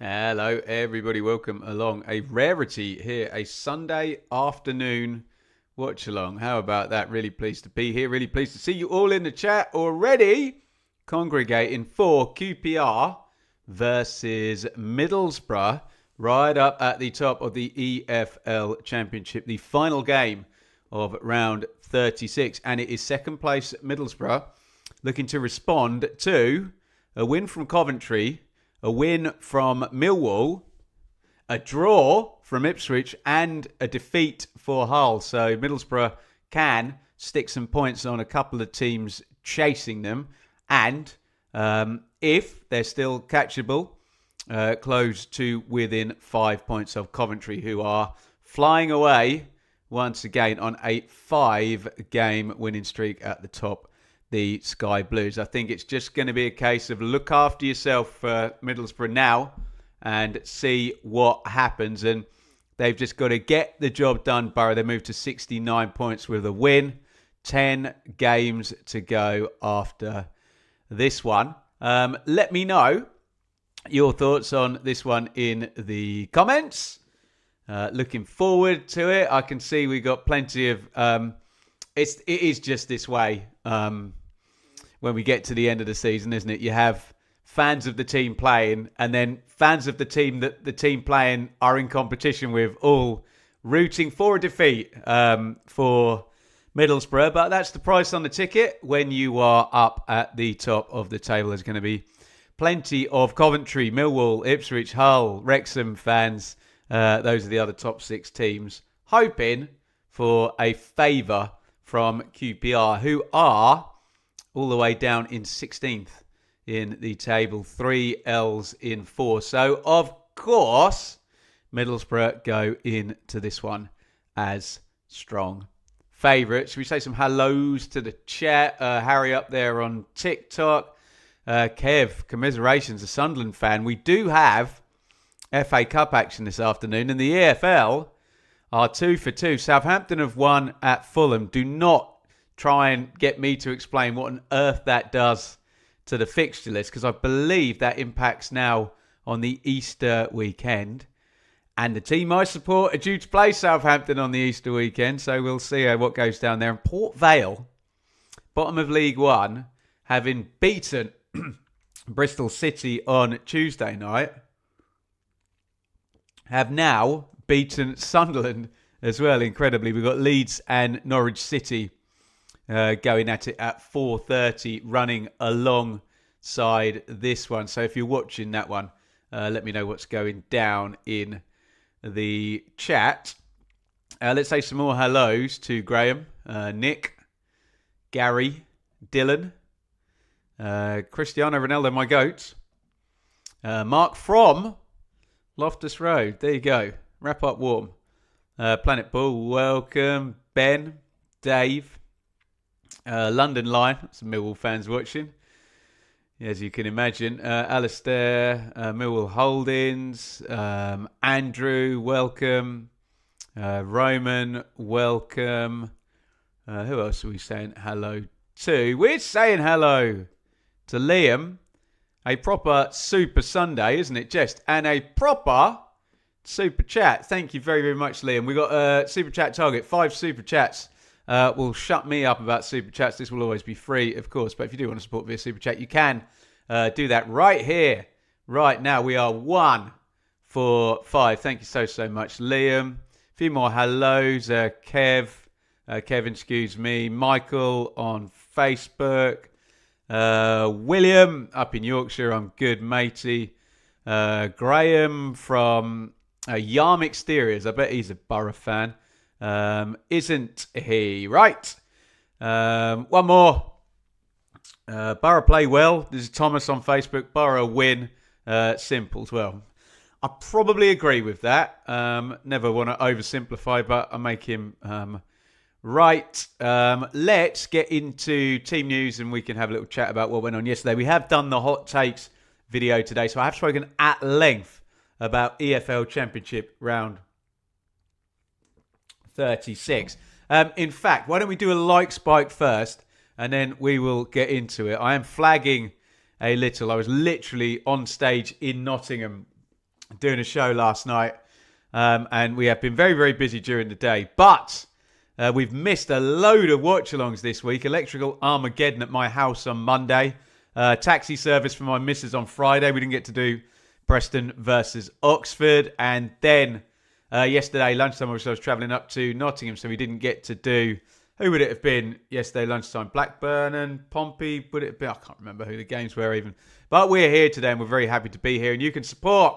Hello, everybody. Welcome along. A rarity here, a Sunday afternoon watch along. How about that? Really pleased to be here. Really pleased to see you all in the chat already congregating for QPR versus Middlesbrough, right up at the top of the EFL Championship, the final game of round 36. And it is second place Middlesbrough looking to respond to a win from Coventry, a win from Millwall, a draw from Ipswich, and a defeat for Hull. So Middlesbrough can stick some points on a couple of teams chasing them. And if they're still catchable, close to within 5 points of Coventry, who are flying away once again on a 5-game winning streak at the top, the Sky Blues. I think it's just going to be a case of look after yourself, Middlesbrough, now and see what happens. And they've just got to get the job done, Boro. They moved to 69 points with a win. 10 games to go after this one. Let me know your thoughts on this one in the comments. Looking forward to it. I can see we got plenty of... it is just this way. When we get to the end of the season, isn't it? You have fans of the team playing and then fans of the team that the team playing are in competition with, all rooting for a defeat for Middlesbrough. But that's the price on the ticket when you are up at the top of the table. There's going to be plenty of Coventry, Millwall, Ipswich, Hull, Wrexham fans. Those are the other top 6 teams hoping for a favour from QPR, who are all the way down in 16th in the table. 3 L's in 4. So, of course, Middlesbrough go into this one as strong favourites. Should we say some hellos to the chat? Harry up there on TikTok. Kev, commiserations, a Sunderland fan. We do have FA Cup action this afternoon, and the EFL are 2 for 2. Southampton have won at Fulham. Do not try and get me to explain what on earth that does to the fixture list, because I believe that impacts now on the Easter weekend. And the team I support are due to play Southampton on the Easter weekend, so we'll see what goes down there. And Port Vale, bottom of League One, having beaten Bristol City on Tuesday night, have now beaten Sunderland as well, incredibly. We've got Leeds and Norwich City going at it at 4:30, running alongside this one. So if you're watching that one, let me know what's going down in the chat. Let's say some more hellos to Graham, Nick, Gary, Dylan, Cristiano Ronaldo, my goat, Mark from Loftus Road. There you go. Wrap up warm. Planet Bull, welcome. Ben, Dave, London Line, some Millwall fans watching, as you can imagine. Alistair, Millwall Holdings, Andrew, welcome. Roman, welcome. Who else are we saying hello to? We're saying hello to Liam. A proper Super Sunday, isn't it, Just? And a proper Super Chat. Thank you very, very much, Liam. We got a Super Chat target. 5 Super Chats will shut me up about Super Chats. This will always be free, of course. But if you do want to support via Super Chat, you can do that right here, right now. We are 1 for 5. Thank you so much, Liam. A few more hellos. Kevin, excuse me. Michael on Facebook. William up in Yorkshire, I'm good, matey. Graham from Yarm Exteriors, I bet he's a Borough fan, isn't he? Right, one more. Borough play well. This is Thomas on Facebook. Borough win, simple as well. I probably agree with that. Never want to oversimplify, but I make him right. Let's get into team news and we can have a little chat about what went on yesterday. We have done the hot takes video today, so I have spoken at length about EFL Championship round 36. In fact, why don't we do a like spike first and then we will get into it. I am flagging a little. I was literally on stage in Nottingham doing a show last night. And we have been very, very busy during the day. But we've missed a load of watch-alongs this week. Electrical Armageddon at my house on Monday. Taxi service for my missus on Friday. We didn't get to do Preston versus Oxford. And then yesterday lunchtime, I was travelling up to Nottingham, so we didn't get to do... Who would it have been yesterday lunchtime? Blackburn and Pompey? Would it have been? I can't remember who the games were even. But we're here today and we're very happy to be here. And you can support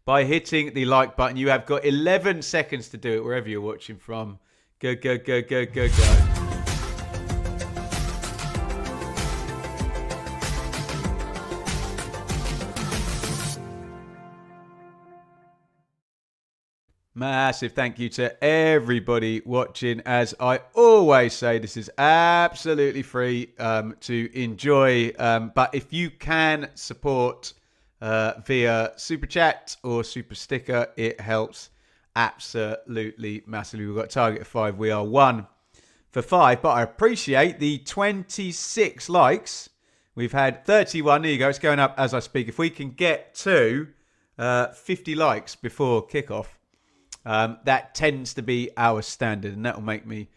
by hitting the like button. You have got 11 seconds to do it wherever you're watching from. Go, go, go, go, go, go. Massive thank you to everybody watching. As I always say, this is absolutely free to enjoy. But if you can support via Super Chat or Super Sticker, it helps absolutely massively. We've got a target of 5. We are 1 for 5. But I appreciate the 26 likes. We've had 31. There you go. It's going up as I speak. If we can get to 50 likes before kickoff, that tends to be our standard, and that will make me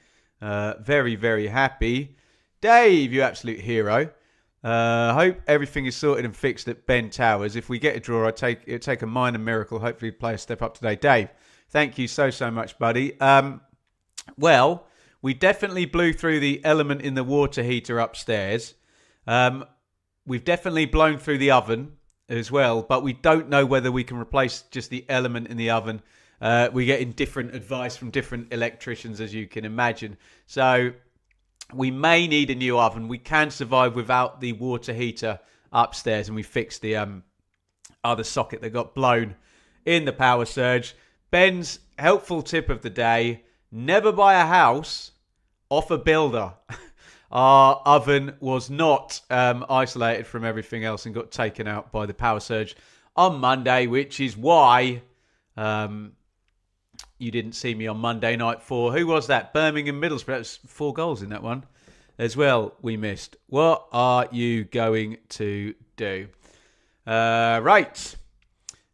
very, very happy. Dave, you absolute hero. Hope everything is sorted and fixed at Ben Towers. If we get a draw, it'll take a minor miracle. Hopefully, play a step up today. Dave, thank you so much, buddy. Well, we definitely blew through the element in the water heater upstairs. We've definitely blown through the oven as well, but we don't know whether we can replace just the element in the oven. We're getting different advice from different electricians, as you can imagine. So we may need a new oven. We can survive without the water heater upstairs, and we fixed the other socket that got blown in the power surge. Ben's helpful tip of the day: never buy a house off a builder. Our oven was not isolated from everything else and got taken out by the power surge on Monday, which is why... you didn't see me on Monday night for... Who was that? Birmingham, Middlesbrough. That was 4 goals in that one as well. We missed. What are you going to do? Right.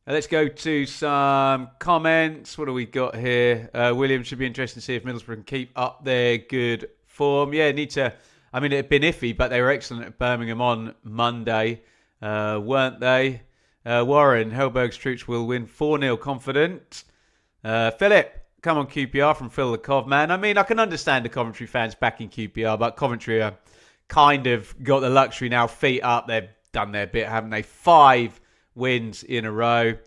Let's go to some comments. What do we got here? William, should be interested to see if Middlesbrough can keep up their good form. Yeah, need to... I mean, it had been iffy, but they were excellent at Birmingham on Monday, weren't they? Warren, Hellberg's troops will win 4-0 confident. Philip, come on QPR from Phil the Cov, man. I mean, I can understand the Coventry fans backing QPR, but Coventry are kind of got the luxury now, feet up. They've done their bit, haven't they? 5 wins in a row.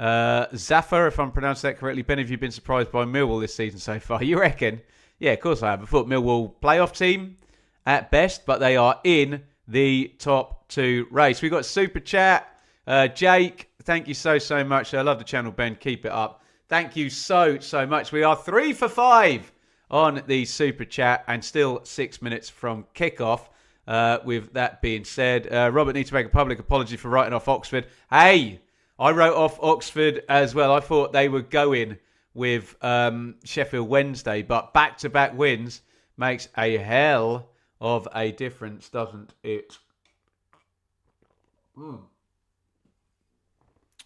Zafar, if I'm pronouncing that correctly. Ben, have you been surprised by Millwall this season so far? You reckon? Yeah, of course I have. I thought Millwall playoff team at best, but they are in the top 2 race. We've got Super Chat. Jake, thank you so much. I love the channel, Ben. Keep it up. Thank you so much. We are 3 for 5 on the Super Chat and still 6 minutes from kickoff. With that being said, Robert needs to make a public apology for writing off Oxford. Hey, I wrote off Oxford as well. I thought they were going with Sheffield Wednesday, but back-to-back wins makes a hell of a difference, doesn't it?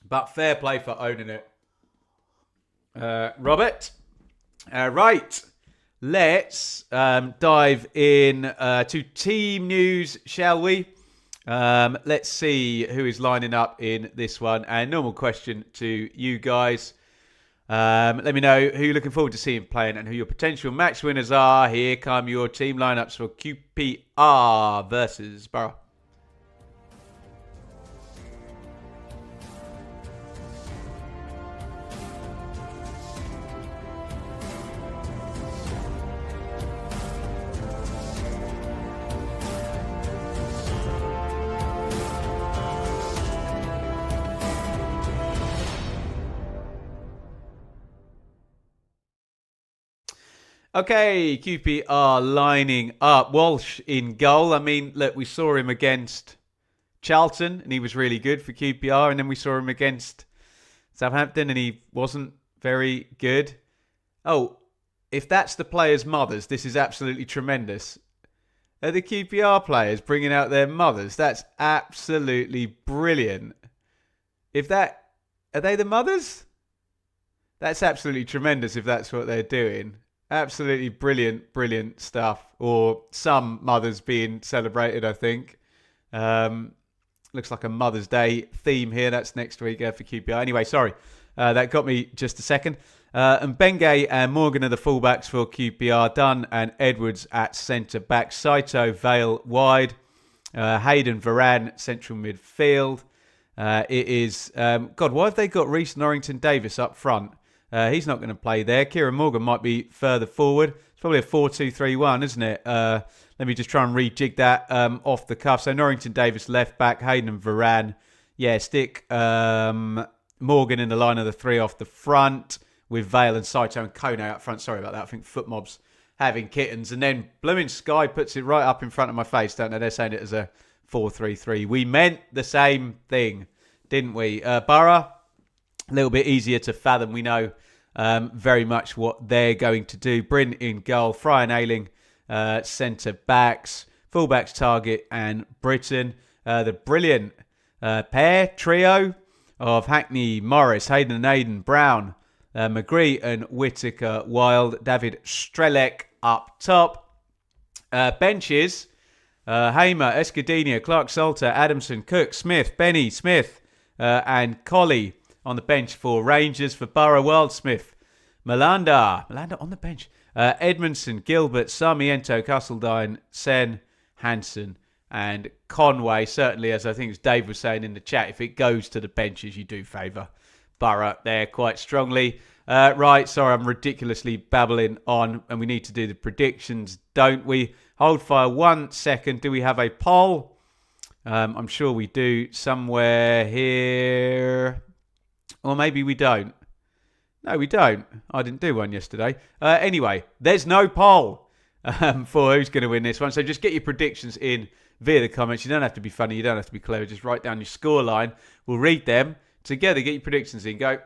But fair play for owning it. Robert. Right. Let's dive in to team news, shall we? Let's see who is lining up in this one. And normal question to you guys. Let me know who you're looking forward to seeing playing and who your potential match winners are. Here come your team lineups for QPR versus Boro. Okay, QPR lining up. Walsh in goal. I mean, look, we saw him against Charlton and he was really good for QPR. And then we saw him against Southampton and he wasn't very good. Oh, if that's the players' mothers, this is absolutely tremendous. Are the QPR players bringing out their mothers? That's absolutely brilliant. If that... Are they the mothers? That's absolutely tremendous if that's what they're doing. Absolutely brilliant stuff. Or some mothers being celebrated, I think. Looks like a Mother's Day theme here. That's next week for QPR. Anyway, sorry. That got me just a second. And Bengay and Morgan are the fullbacks for QPR. Dunn and Edwards at centre-back. Saito, Vale wide. Hayden, Varane, central midfield. It is... God, why have they got Reece Norrington Davis up front? He's not going to play there. Kieran Morgan might be further forward. It's probably a 4-2-3-1, isn't it? Let me just try and rejig that off the cuff. So Norrington Davis left back, Hayden and Varane. Yeah, stick Morgan in the line of the three off the front with Vale and Saito and Kone up front. Sorry about that. I think Footmob's having kittens. And then Blooming Sky puts it right up in front of my face, don't they? They're saying it as a 4-3-3. We meant the same thing, didn't we? Boro, a little bit easier to fathom. We know very much what they're going to do. Bryn in goal, Fry and Ayling centre-backs, full-backs Target and Britton. The brilliant trio of Hackney, Morris, Hayden and Aiden, Brown, McGree and Whittaker, Wild, David Strelek up top. Benches, Hamer, Escudinha, Clark Salter, Adamson, Cook, Smith, Benny, Smith and Colley on the bench for Rangers. For Borough, Wildsmith, Malanda on the bench. Edmondson, Gilbert, Sarmiento, Castledine, Sen, Hansen and Conway. Certainly, as I think as Dave was saying in the chat, if it goes to the benches, you do favour Borough there quite strongly. Right, sorry, I'm ridiculously babbling on, and we need to do the predictions, don't we? Hold fire 1 second. Do we have a poll? I'm sure we do somewhere here. Or maybe we don't. No, we don't. I didn't do one yesterday. Anyway, there's no poll for who's going to win this one. So just get your predictions in via the comments. You don't have to be funny. You don't have to be clever. Just write down your scoreline. We'll read them together. Get your predictions in. Go.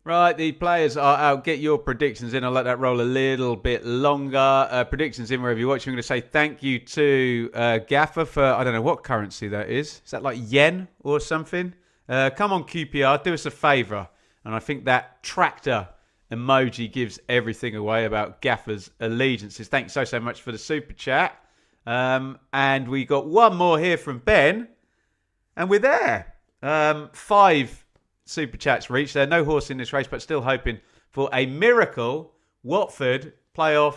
Right, the players are out. Get your predictions in. I'll let that roll a little bit longer. Predictions in wherever you're watching. I'm going to say thank you to Gaffer for, I don't know what currency that is. Is that like yen or something? Come on, QPR, do us a favour. And I think that tractor emoji gives everything away about Gaffer's allegiances. Thanks so much for the super chat. And we got one more here from Ben. And we're there. 5 super chats reached. There no horse in this race, but still hoping for a miracle Watford playoff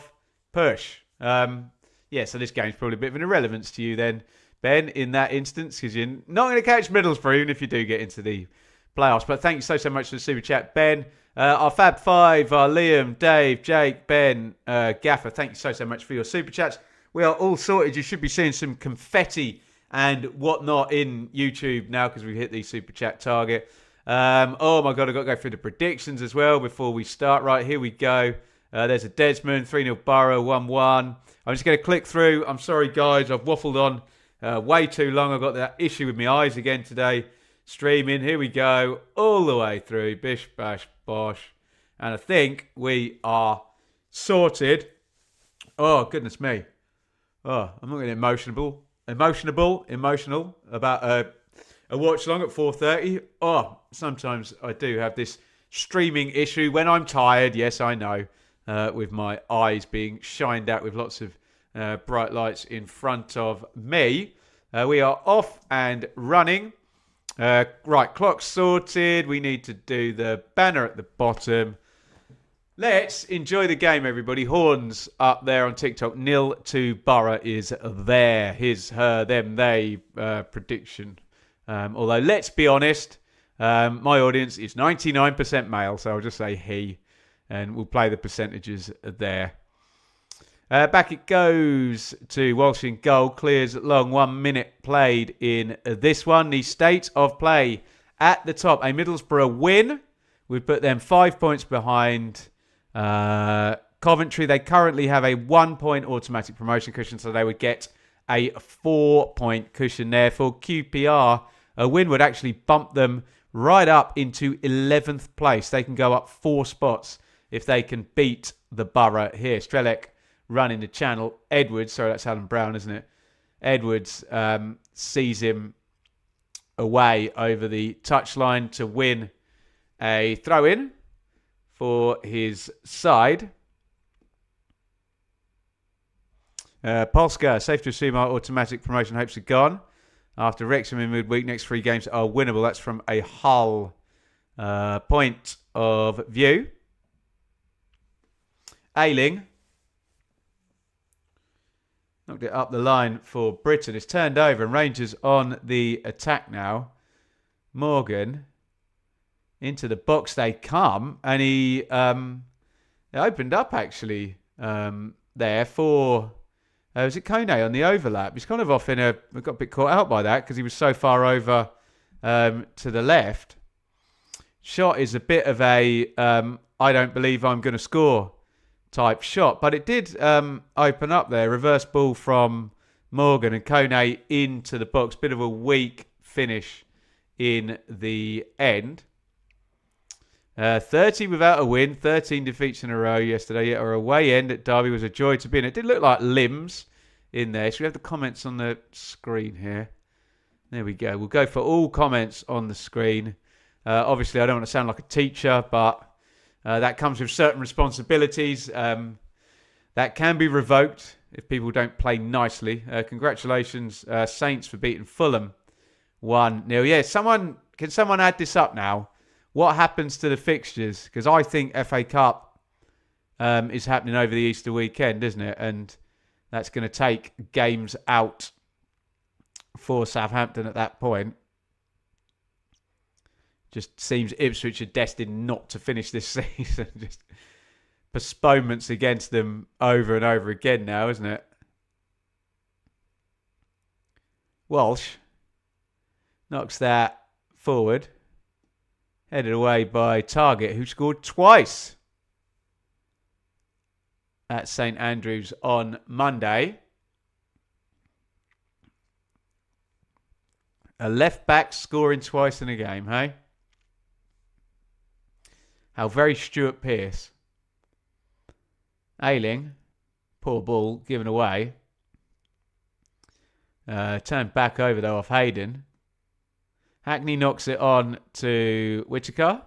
push. So this game's probably a bit of an irrelevance to you then, Ben, in that instance, because you're not going to catch Middlesbrough even if you do get into the playoffs. But thank you so much for the super chat, Ben. Our Fab 5 are Liam, Dave, Jake, Ben, Gaffer. Thank you so much for your super chats. We are all sorted. You should be seeing some confetti and whatnot in YouTube now because we've hit the super chat target. Oh my God, I've got to go through the predictions as well before we start. Right, here we go. There's a Desmond, 3-0 Borough, 1-1. I'm just going to click through. I'm sorry, guys. I've waffled on way too long. I've got that issue with my eyes again today. Streaming. Here we go. All the way through. Bish, bash, bosh. And I think we are sorted. Oh, goodness me. Oh, I'm not getting emotional about a watch long at 4:30. Oh, sometimes I do have this streaming issue when I'm tired. Yes, I know. With my eyes being shined out with lots of bright lights in front of me. We are off and running. Right, clock sorted. We need to do the banner at the bottom. Let's enjoy the game, everybody. Horns up there on TikTok. 0-2 Borough is there. His, her, them, they prediction. Although, let's be honest, my audience is 99% male, so I'll just say he, and we'll play the percentages there. Back it goes to Walsh in goal. Clears long. 1 minute played in this one. The state of play at the top. A Middlesbrough win would put them 5 points behind Coventry, they currently have a 1-point automatic promotion cushion, so they would get a 4-point cushion there. For QPR, a win would actually bump them right up into 11th place. They can go up 4 spots if they can beat the Boro here. Strelec running the channel. Edwards, sorry, that's Alan Brown, isn't it? Edwards sees him away over the touchline to win a throw-in for his side. Polska, safe to assume our automatic promotion hopes are gone. After Wrexham in midweek, next 3 games are winnable. That's from a Hull point of view. Ayling knocked it up the line for Britain. It's turned over and Rangers on the attack now. Morgan into the box they come, and he opened up actually there for was it Kone on the overlap. He's kind of off we got a bit caught out by that because he was so far over to the left. Shot is a bit of a I don't believe I'm going to score type shot, but it did open up there. Reverse ball from Morgan and Kone into the box. Bit of a weak finish in the end. 30 without a win, 13 defeats in a row yesterday. Yet our away end at Derby was a joy to be in. It did look like limbs in there. So we have the comments on the screen here. There we go. We'll go for all comments on the screen. Obviously, I don't want to sound like a teacher, but that comes with certain responsibilities. That can be revoked if people don't play nicely. Congratulations, Saints, for beating Fulham 1-0. Yeah, can someone add this up now? What happens to the fixtures? Because I think FA Cup is happening over the Easter weekend, isn't it? And that's going to take games out for Southampton at that point. Just seems Ipswich are destined not to finish this season. Just postponements against them over and over again now, isn't it? Walsh knocks that forward. Headed away by Target, who scored twice at St Andrews on Monday. A left back scoring twice in a game, hey? How very Stuart Pearce. Ayling, poor ball given away. Turned back over though off Hayden. Hackney knocks it on to Whittaker.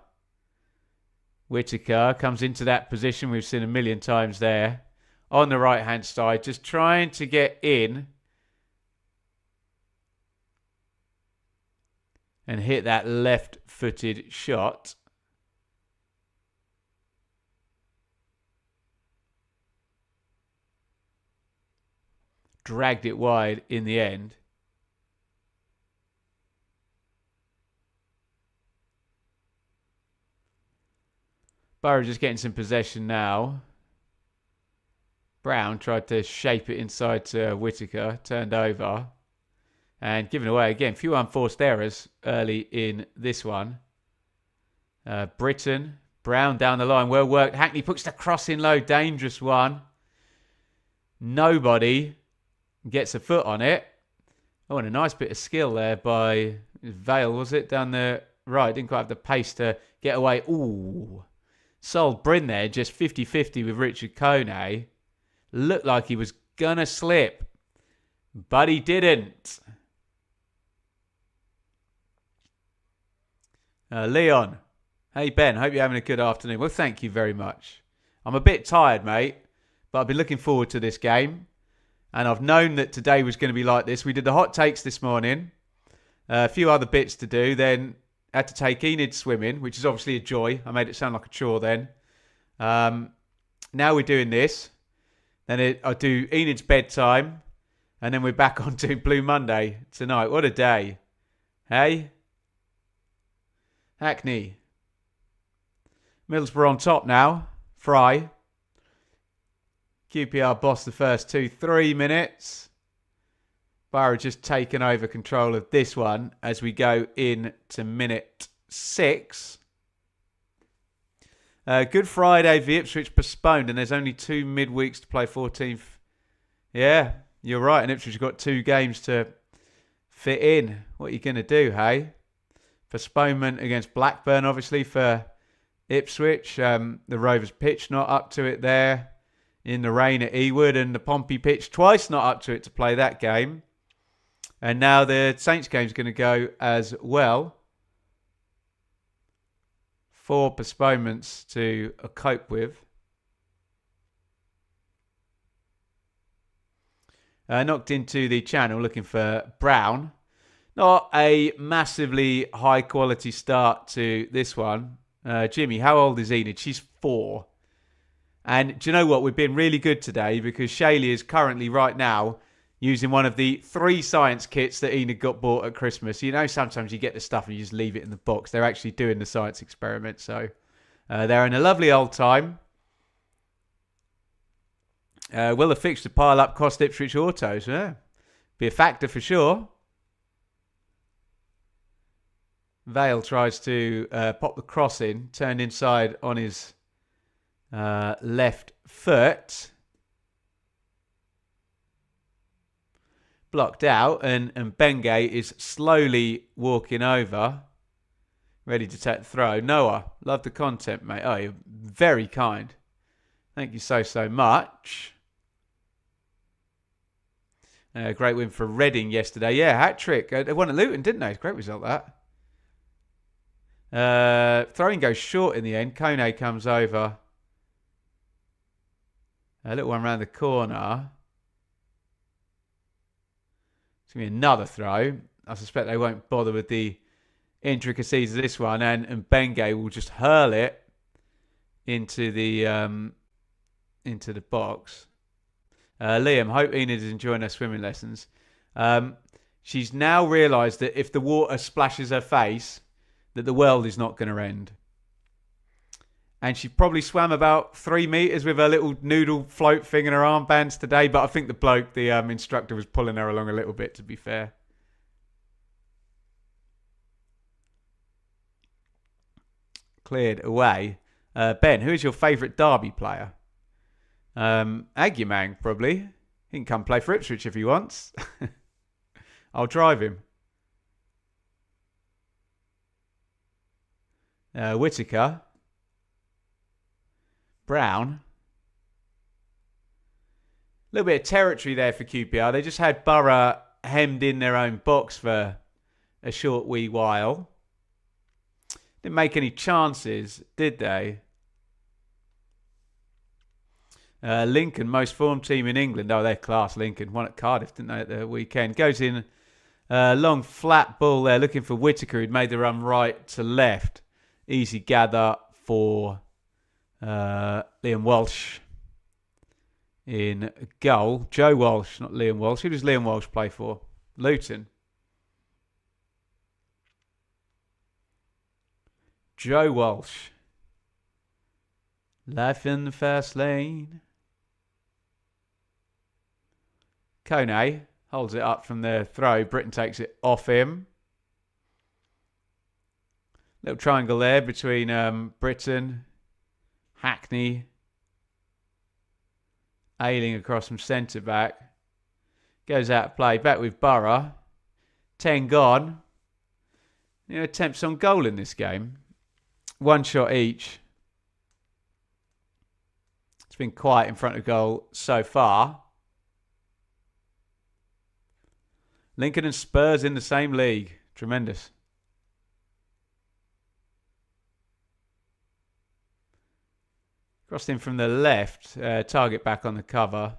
Whittaker comes into that position we've seen a million times there. On the right-hand side, just trying to get in and hit that left-footed shot. Dragged it wide in the end. Boro just getting some possession now. Brown tried to shape it inside to Whittaker. Turned over. And given away again. Few unforced errors early in this one. Britton. Brown down the line. Well worked. Hackney puts the cross in low. Dangerous one. Nobody gets a foot on it. Oh, and a nice bit of skill there by Vale, was it? Down the right. Didn't quite have the pace to get away. Ooh. Sold Bryn there, just 50-50 with Richard Kone. Looked like he was going to slip, but he didn't. Leon. Hey, Ben. Hope you're having a good afternoon. Well, thank you very much. I'm a bit tired, mate, but I've been looking forward to this game. And I've known that today was going to be like this. We did the hot takes this morning. A few other bits to do. Then had to take Enid swimming, which is obviously a joy. I made it sound like a chore then. Now we're doing this. Then I do Enid's bedtime. And then we're back on to Blue Monday tonight. What a day. Hey? Hackney. Middlesbrough on top now. Fry. QPR boss the first 2-3 minutes. Boro just taken over control of this one as we go in to minute 6. Good Friday for Ipswich postponed, and there's only 2 midweeks to play 14th. Yeah, you're right. And Ipswich have got 2 games to fit in. What are you going to do, hey? Postponement against Blackburn, obviously, for Ipswich. The Rovers pitch not up to it there in the rain at Ewood, and the Pompey pitch twice not up to it to play that game. And now the Saints game's going to go as well. 4 postponements to cope with. Knocked into the channel looking for Brown. Not a massively high quality start to this one. Jimmy, how old is Enid? She's 4. And do you know what? We've been really good today because Shaylee is currently right now using one of the 3 science kits that Enid got bought at Christmas. You know, sometimes you get the stuff and you just leave it in the box. They're actually doing the science experiment. So they're in a lovely old time. Will the fixture pile up cost Ipswich autos? Yeah. Be a factor for sure. Vale tries to pop the cross in, turned inside on his left foot. Blocked out, and Benge is slowly walking over, ready to take the throw. Noah, love the content, mate. Oh, you're very kind. Thank you so much. Great win for Reading yesterday. Yeah, hat-trick. They won at Luton, didn't they? Great result, that. Throwing goes short in the end. Kone comes over. A little one around the corner. It's going to be another throw. I suspect they won't bother with the intricacies of this one. And Benge will just hurl it into the box. Liam, hope Enid is enjoying her swimming lessons. She's now realised that if the water splashes her face, that the world is not going to end. And she probably swam about 3 meters with her little noodle float thing in her armbands today. But I think the bloke, the instructor, was pulling her along a little bit, to be fair. Cleared away. Ben, who is your favourite Derby player? Aguiman, probably. He can come play for Ipswich if he wants. I'll drive him. Whittaker. Brown. A little bit of territory there for QPR. They just had Boro hemmed in their own box for a short wee while. Didn't make any chances, did they? Lincoln, most formed team in England. Oh, they're class, Lincoln. Won at Cardiff, didn't they, at the weekend? Goes in long, flat ball there, looking for Whittaker, who'd made the run right to left. Easy gather for Liam Walsh in goal. Joe Walsh, not Liam Walsh. Who does Liam Walsh play for? Luton. Joe Walsh. Life in the fast lane. Kone holds it up from the throw. Britton takes it off him. Little triangle there between Britton, Hackney, Ayling across from centre back. Goes out of play. Back with Boro. 10 gone. Attempts on goal in this game. 1 shot each. It's been quiet in front of goal so far. Lincoln and Spurs in the same league. Tremendous. Crossed in from the left. Target back on the cover.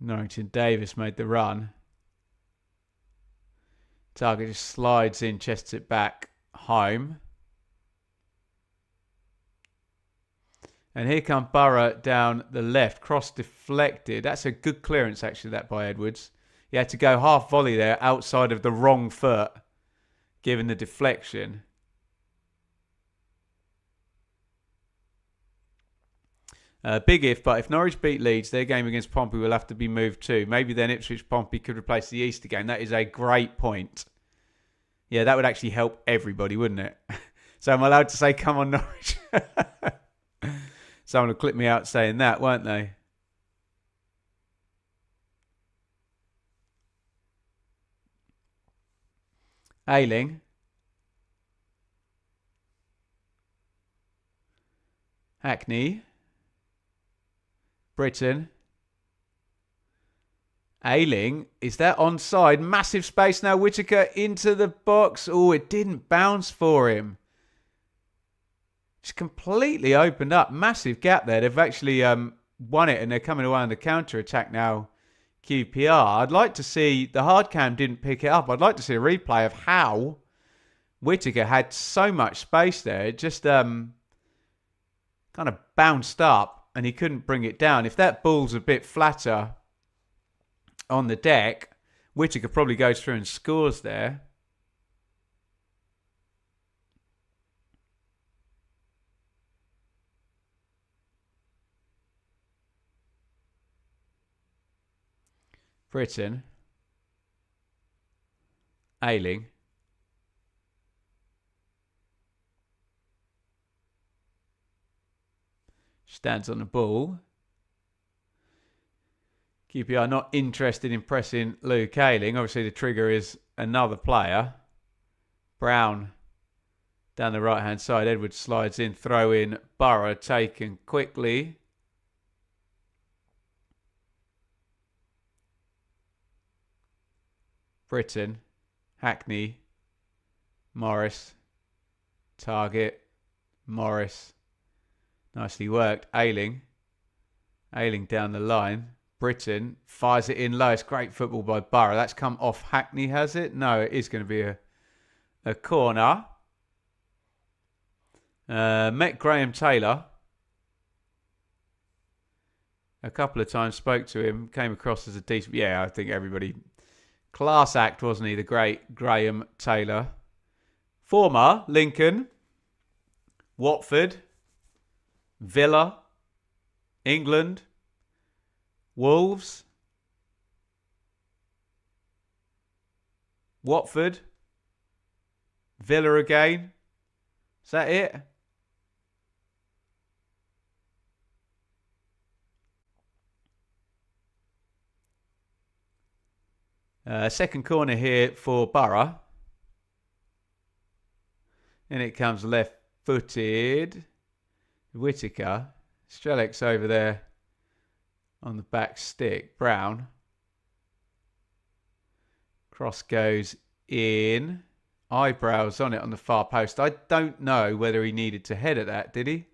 Norrington Davis made the run. Target just slides in, chests it back home. And here comes Boro down the left. Cross deflected. That's a good clearance, actually, that by Edwards. He had to go half volley there outside of the wrong foot, given the deflection. Big if, but if Norwich beat Leeds, their game against Pompey will have to be moved too. Maybe then Ipswich Pompey could replace the Easter game. That is a great point. Yeah, that would actually help everybody, wouldn't it? So I'm allowed to say, come on, Norwich. Someone will clip me out saying that, won't they? Ayling. Hackney. Britton. Ayling. Is that onside? Massive space now. Whittaker into the box. Oh, it didn't bounce for him. Just completely opened up. Massive gap there. They've actually won it and they're coming away on the counter-attack now. QPR. I'd like to see, the hard cam didn't pick it up. I'd like to see a replay of how Whittaker had so much space there. It just kind of bounced up and he couldn't bring it down. If that ball's a bit flatter on the deck, Whittaker probably goes through and scores there. Britton. Ayling. Stands on the ball. QPR not interested in pressing Luke Ayling. Obviously the trigger is another player. Brown down the right hand side. Edwards slides in. Throw in. Boro taken quickly. Britton, Hackney, Morris, target, Morris. Nicely worked. Ayling. Ayling down the line. Britton fires it in low. It's great football by Boro. That's come off Hackney, has it? No, it is going to be a corner. Met Graham Taylor a couple of times. Spoke to him. Came across as a decent... Yeah, I think everybody... Class act, wasn't he? The great Graham Taylor. Former Lincoln, Watford, Villa, England, Wolves, Watford, Villa again. Is that it? Second corner here for Boro. And it comes left-footed. Whittaker. Strelek's over there on the back stick. Brown. Cross goes in. Eyebrows on it on the far post. I don't know whether he needed to head at that, did he?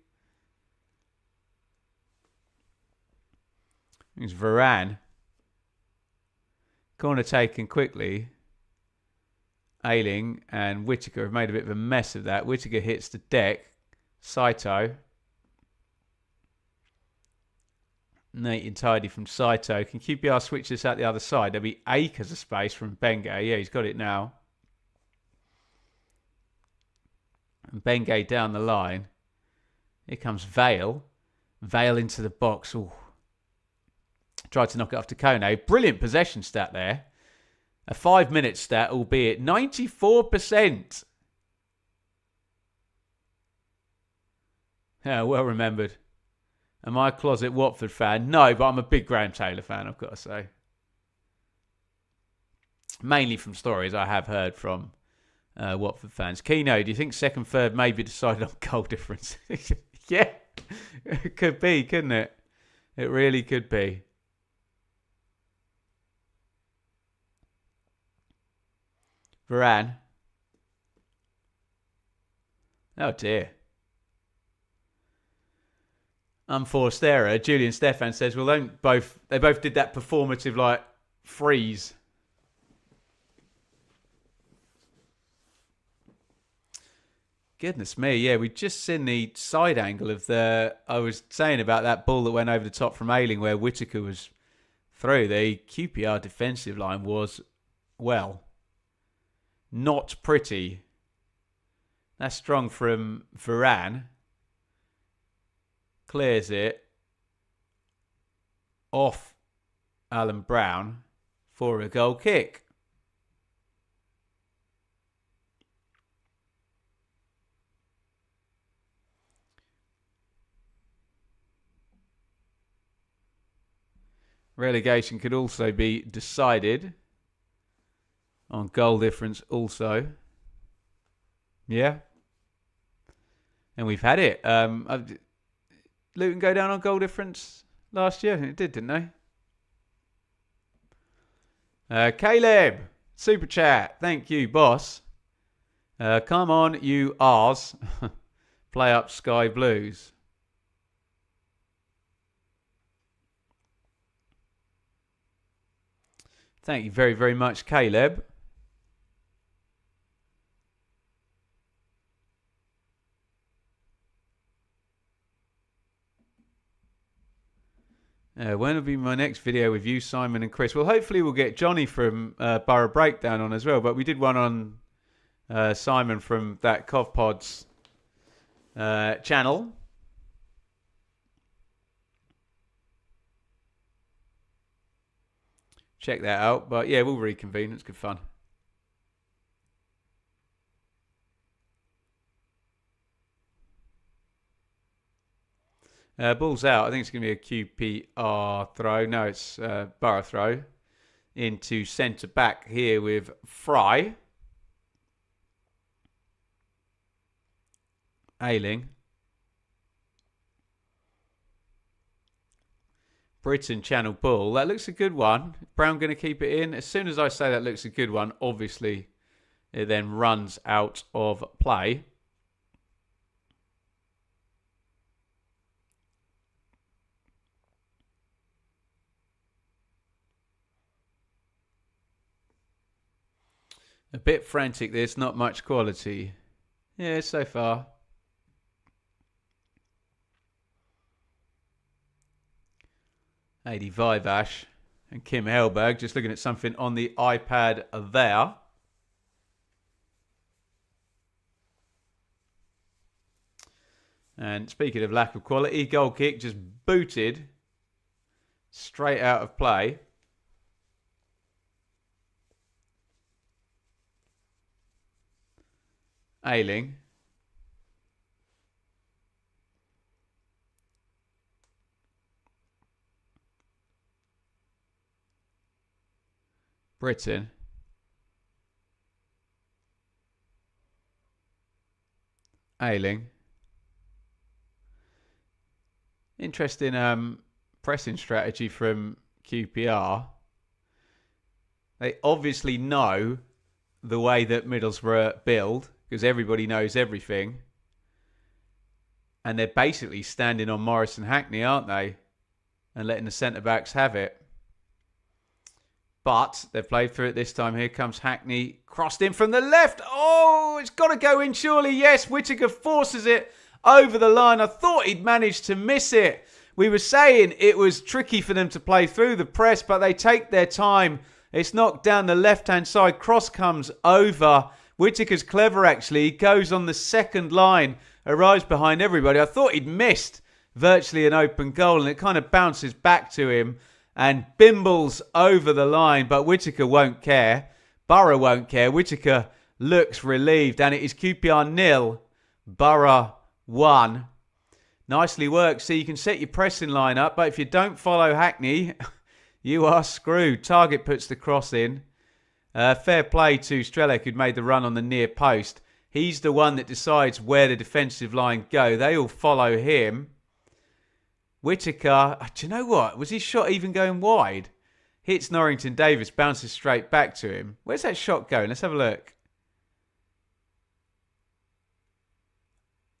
It's Varane. Corner taken quickly. Ayling and Whittaker have made a bit of a mess of that. Whittaker hits the deck. Saito. Neat and tidy from Saito. Can QPR switch this out the other side? There'll be acres of space from Bengay. Yeah, he's got it now. And Bengay down the line. Here comes Vale. Vale into the box. Ooh. Tried to knock it off to Kone. Brilliant possession stat there. A 5-minute stat, albeit 94%. Yeah, well remembered. Am I a closet Watford fan? No, but I'm a big Graham Taylor fan, I've got to say. Mainly from stories I have heard from Watford fans. Keno, do you think second, third may be decided on goal difference? Yeah, it could be, couldn't it? It really could be. Varane. Oh dear. Unforced error. Julian Stefan says, well, they both did that performative like freeze. Goodness me, yeah, we've just seen the side angle of I was saying about that ball that went over the top from Ayling where Whittaker was through. The QPR defensive line was, well, not pretty. That's strong from Varane. Clears it off Alan Brown for a goal kick. Relegation could also be decided on goal difference also. Yeah. And we've had it. Luton go down on goal difference last year? It did, didn't they? Caleb, super chat. Thank you, boss. Come on, you R's. Play up Sky Blues. Thank you very, very much, Caleb. When will be my next video with you, Simon and Chris? Well, hopefully we'll get Johnny from Boro Breakdown on as well. But we did one on Simon from that Cov Pods channel. Check that out. But yeah, we'll reconvene. It's good fun. Ball's out. I think it's going to be a QPR throw. No, it's Boro throw into centre back here with Fry. Ayling. Britain channel ball. That looks a good one. Brown going to keep it in. As soon as I say that looks a good one, obviously it then runs out of play. A bit frantic this, not much quality. Yeah, so far. Adi Vivash and Kim Helberg just looking at something on the iPad there. And speaking of lack of quality, goal kick just booted straight out of play. Ayling. Britain. Ayling. Interesting pressing strategy from QPR. They obviously know the way that Middlesbrough build, because everybody knows everything. And they're basically standing on Morris and Hackney, aren't they? And letting the centre-backs have it. But they've played through it this time. Here comes Hackney. Crossed in from the left. Oh, it's got to go in surely. Yes, Whittaker forces it over the line. I thought he'd managed to miss it. We were saying it was tricky for them to play through the press, but they take their time. It's knocked down the left-hand side. Cross comes over. Whittaker's clever, actually. He goes on the second line, arrives behind everybody. I thought he'd missed virtually an open goal, and it kind of bounces back to him and bimbles over the line, but Whittaker won't care. Boro won't care. Whittaker looks relieved, and it is QPR 0, Boro 1. Nicely worked. So you can set your pressing line up, but if you don't follow Hackney, you are screwed. Target puts the cross in. Fair play to Strelec, who'd made the run on the near post. He's the one that decides where the defensive line go. They all follow him. Whittaker, do you know what? Was his shot even going wide? Hits Norrington Davis, bounces straight back to him. Where's that shot going? Let's have a look.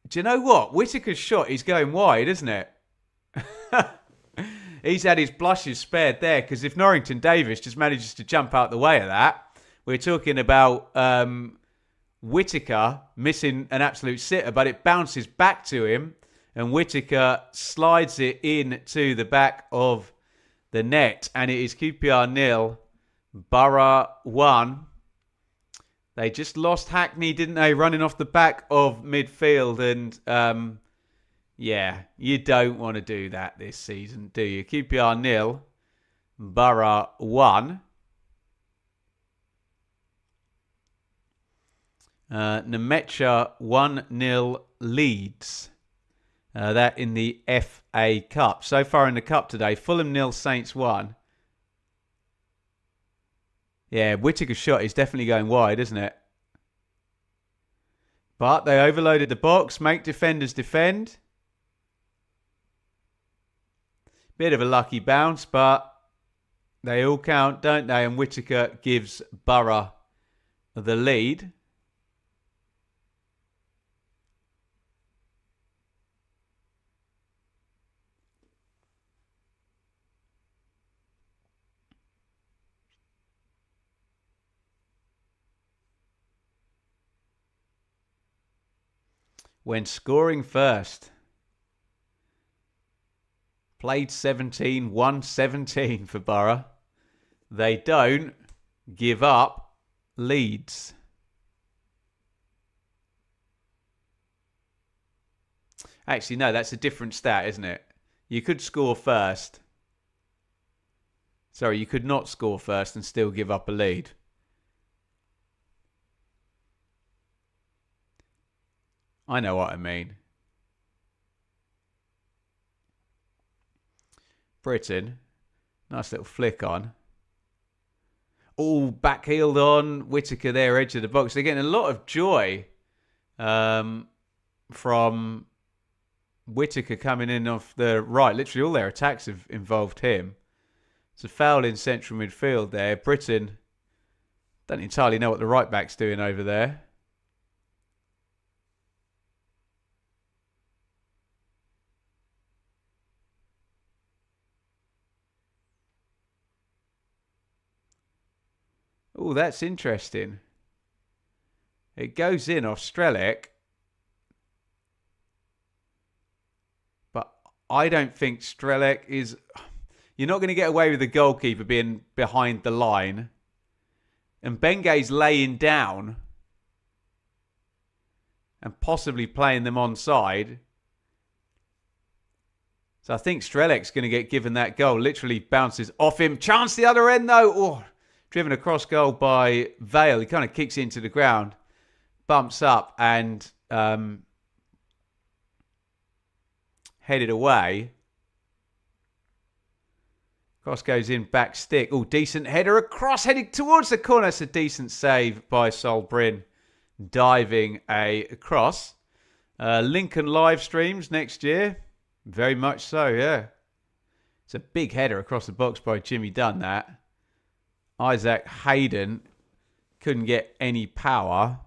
Do you know what? Whittaker's shot is going wide, isn't it? He's had his blushes spared there, because if Norrington Davis just manages to jump out the way of that, we're talking about Whittaker missing an absolute sitter, but it bounces back to him. And Whittaker slides it in to the back of the net. And it is QPR 0, Boro 1. They just lost Hackney, didn't they? Running off the back of midfield. And, yeah, you don't want to do that this season, do you? QPR 0, Boro 1. Nemecha 1-0 leads. That in the FA Cup. So far in the Cup today, Fulham 0, Saints 1. Yeah, Whittaker's shot is definitely going wide, isn't it? But they overloaded the box, make defenders defend. Bit of a lucky bounce, but they all count, don't they? And Whittaker gives Boro the lead. When scoring first. Played 17, won 17 for Boro. They don't give up leads. Actually, no, that's a different stat, isn't it? You could score first. Sorry, you could not score first and still give up a lead. I know what I mean. Britain. Nice little flick on. All backheeled on. Whittaker there, edge of the box. They're getting a lot of joy from Whittaker coming in off the right. Literally all their attacks have involved him. It's a foul in central midfield there. Britain don't entirely know what the right back's doing over there. Oh, that's interesting. It goes in off Strelec. But I don't think Strelec is... You're not going to get away with the goalkeeper being behind the line. And Benge's laying down. And possibly playing them onside. So I think Strelec's going to get given that goal. Literally bounces off him. Chance the other end though. Oh, driven across goal by Vale. He kind of kicks into the ground. Bumps up and headed away. Cross goes in, back stick. Oh, decent header across, heading towards the corner. It's a decent save by Sol Bryn. Diving a cross. Lincoln live streams next year. Very much so, yeah. It's a big header across the box by Jimmy Dunn, that. Isaac Hayden couldn't get any power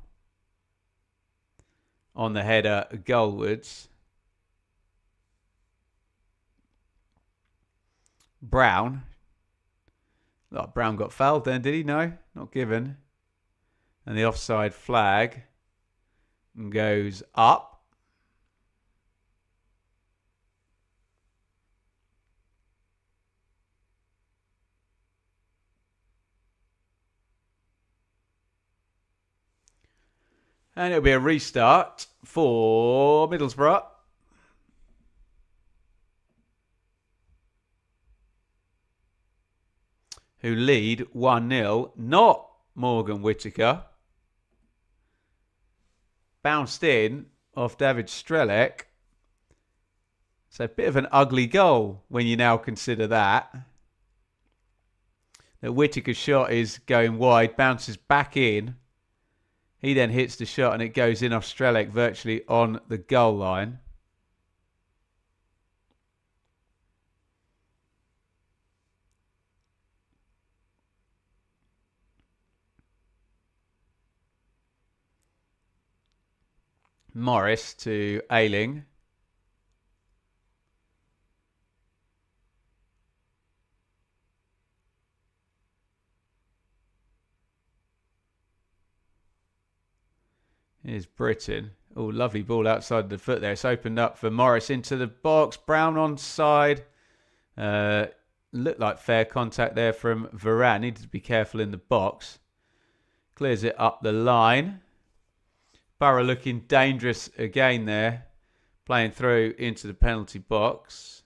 on the header goalwards. Brown. Look, Brown got fouled then, did he? No, not given. And the offside flag goes up. And it'll be a restart for Middlesbrough. Who lead 1-0. Not Morgan Whittaker. Bounced in off David Strelec. So a bit of an ugly goal when you now consider that. The Whittaker shot is going wide. Bounces back in. He then hits the shot and it goes in off Strelec virtually on the goal line. Morris to Ayling. Here's Britain. Oh, lovely ball outside the foot there. It's opened up for Morris into the box. Brown onside. Looked like fair contact there from Varane. Needed to be careful in the box. Clears it up the line. Boro looking dangerous again there. Playing through into the penalty box.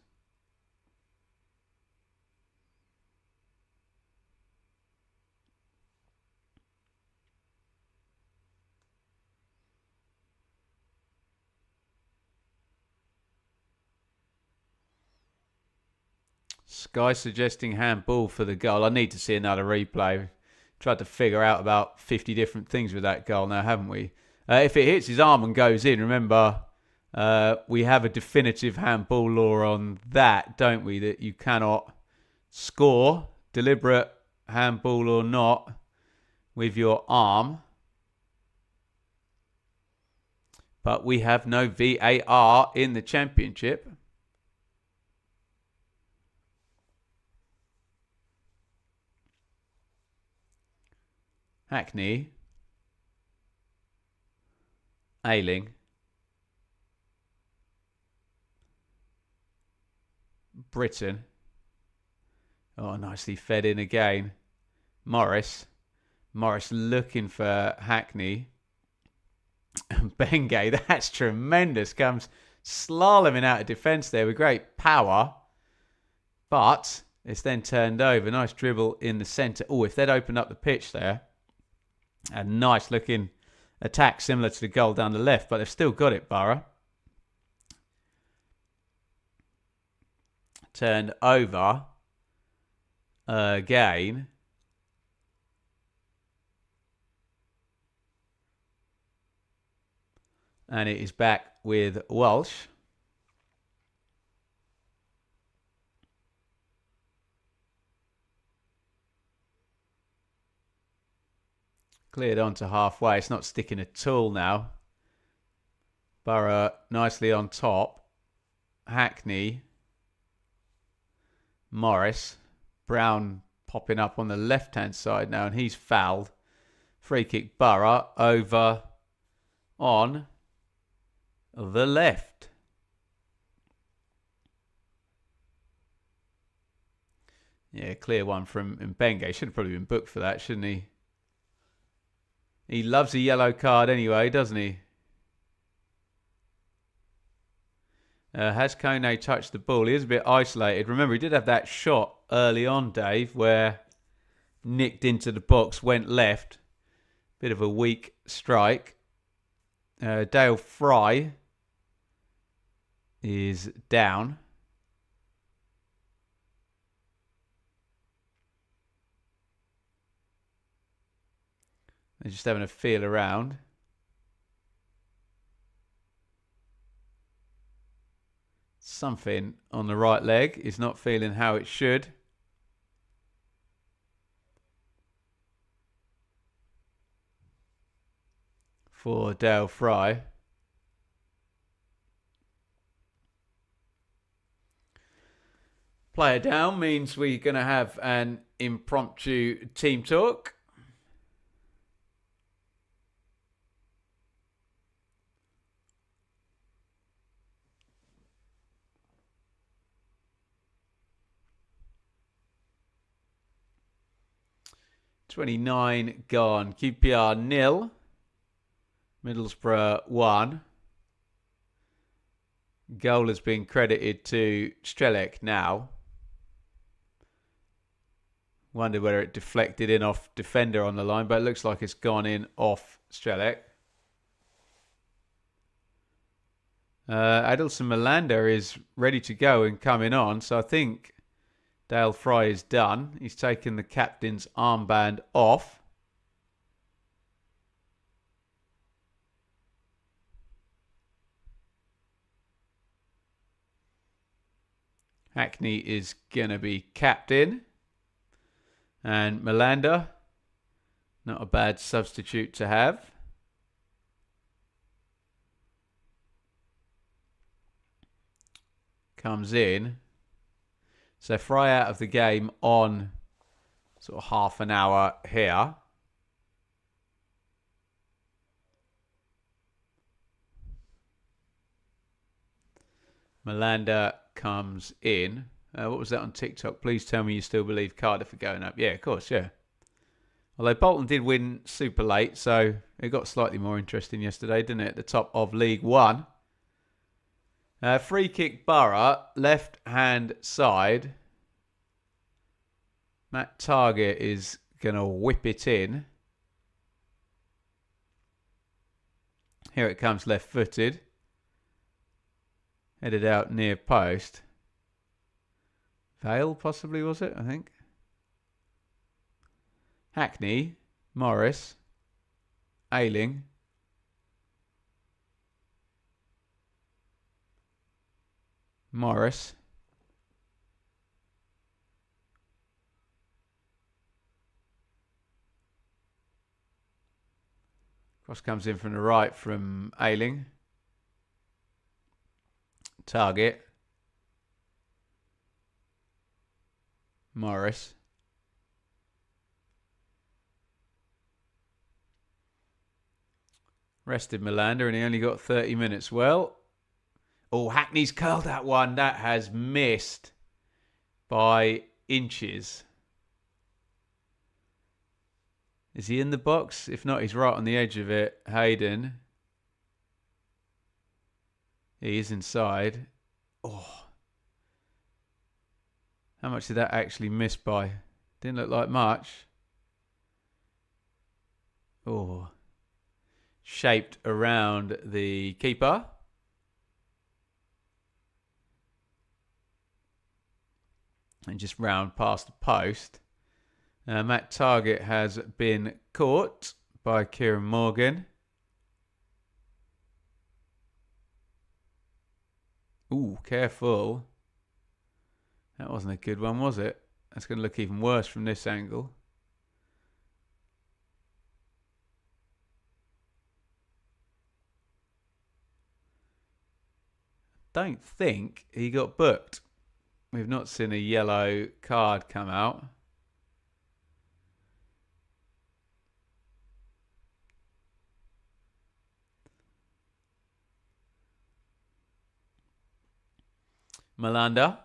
Sky suggesting handball for the goal. I need to see another replay. Tried to figure out about 50 different things with that goal now, haven't we? If it hits his arm and goes in, remember, we have a definitive handball law on that, don't we? That you cannot score, deliberate handball or not, with your arm. But we have no VAR in the Championship. Hackney. Ayling. Britton. Oh, nicely fed in again. Morris. Morris looking for Hackney. And Bengay, that's tremendous. Comes slaloming out of defence there with great power. But it's then turned over. Nice dribble in the centre. Oh, if they'd opened up the pitch there. A nice looking attack similar to the goal down the left. But they've still got it, Boro. Turned over again. And it is back with Walsh. Cleared onto halfway. It's not sticking at all now. Boro nicely on top. Hackney. Morris. Brown popping up on the left-hand side now, and he's fouled. Free kick Boro over on the left. Yeah, clear one from Mbenge. Should have probably been booked for that, shouldn't he? He loves a yellow card anyway, doesn't he? Has Kone touched the ball? He is a bit isolated. Remember, he did have that shot early on, Dave, where nicked into the box, went left. Bit of a weak strike. Dale Fry is down. They're just having a feel around. Something on the right leg is not feeling how it should. For Dale Fry. Player down means we're going to have an impromptu team talk. .29 gone. QPR 0. Middlesbrough 1. Goal has been credited to Strelec now. Wonder whether it deflected in off defender on the line, but it looks like it's gone in off Strelec. Adelson Melander is ready to go and coming on, so I think Dale Fry is done. He's taken the captain's armband off. Hackney is going to be captain. And Melander, not a bad substitute to have. Comes in. So Fry out of the game on sort of half an hour here. Melander comes in. What was that on TikTok? Please tell me you still believe Cardiff are going up. Yeah, of course, yeah. Although Bolton did win super late, so it got slightly more interesting yesterday, didn't it? At the top of League One. Free kick Boro, left hand side. Matt Target is going to whip it in. Here it comes left footed. Headed out near post. Vale possibly was it, I think. Hackney, Morris, Ayling, Morris, cross comes in from the right from Ayling, Target, Morris, rested Melander and he only got 30 minutes. Well, oh, Hackney's curled that one. That has missed by inches. Is he in the box? If not, he's right on the edge of it. Hayden. He is inside. Oh. How much did that actually miss by? Didn't look like much. Oh. Shaped around the keeper. And just round past the post. That target has been caught by Kieran Morgan. Ooh, careful. That wasn't a good one, was it? That's going to look even worse from this angle. Don't think he got booked. We've not seen a yellow card come out. Melander.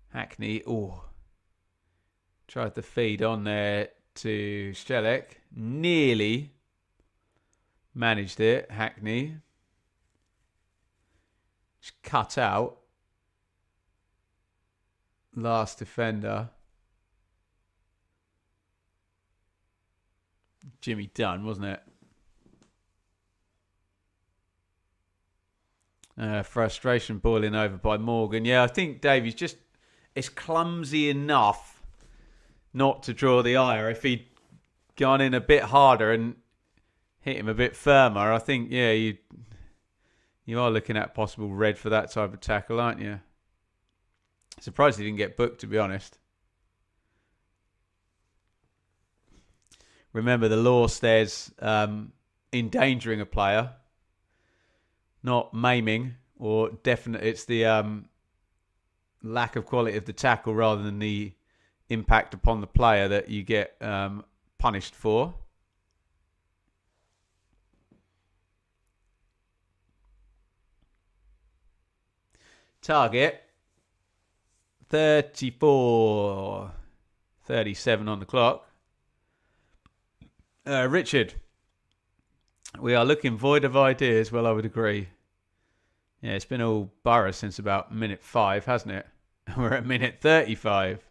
Hackney. Oh. Tried to feed on there to Strelec. Nearly managed it. Hackney. Just cut out. Last defender. Jimmy Dunn, wasn't it? Frustration boiling over by Morgan. Yeah, I think Davey's just... It's clumsy enough not to draw the ire. If he'd gone in a bit harder and hit him a bit firmer, I think, yeah, you are looking at possible red for that type of tackle, aren't you? Surprised he didn't get booked, to be honest. Remember, the law says endangering a player, not maiming, or definite. It's the lack of quality of the tackle rather than the impact upon the player that you get punished for. Target 34, 37 on the clock. Richard, we are looking void of ideas. Well, I would agree. Yeah, it's been all Boro since about minute 5, hasn't it? We're at minute 35.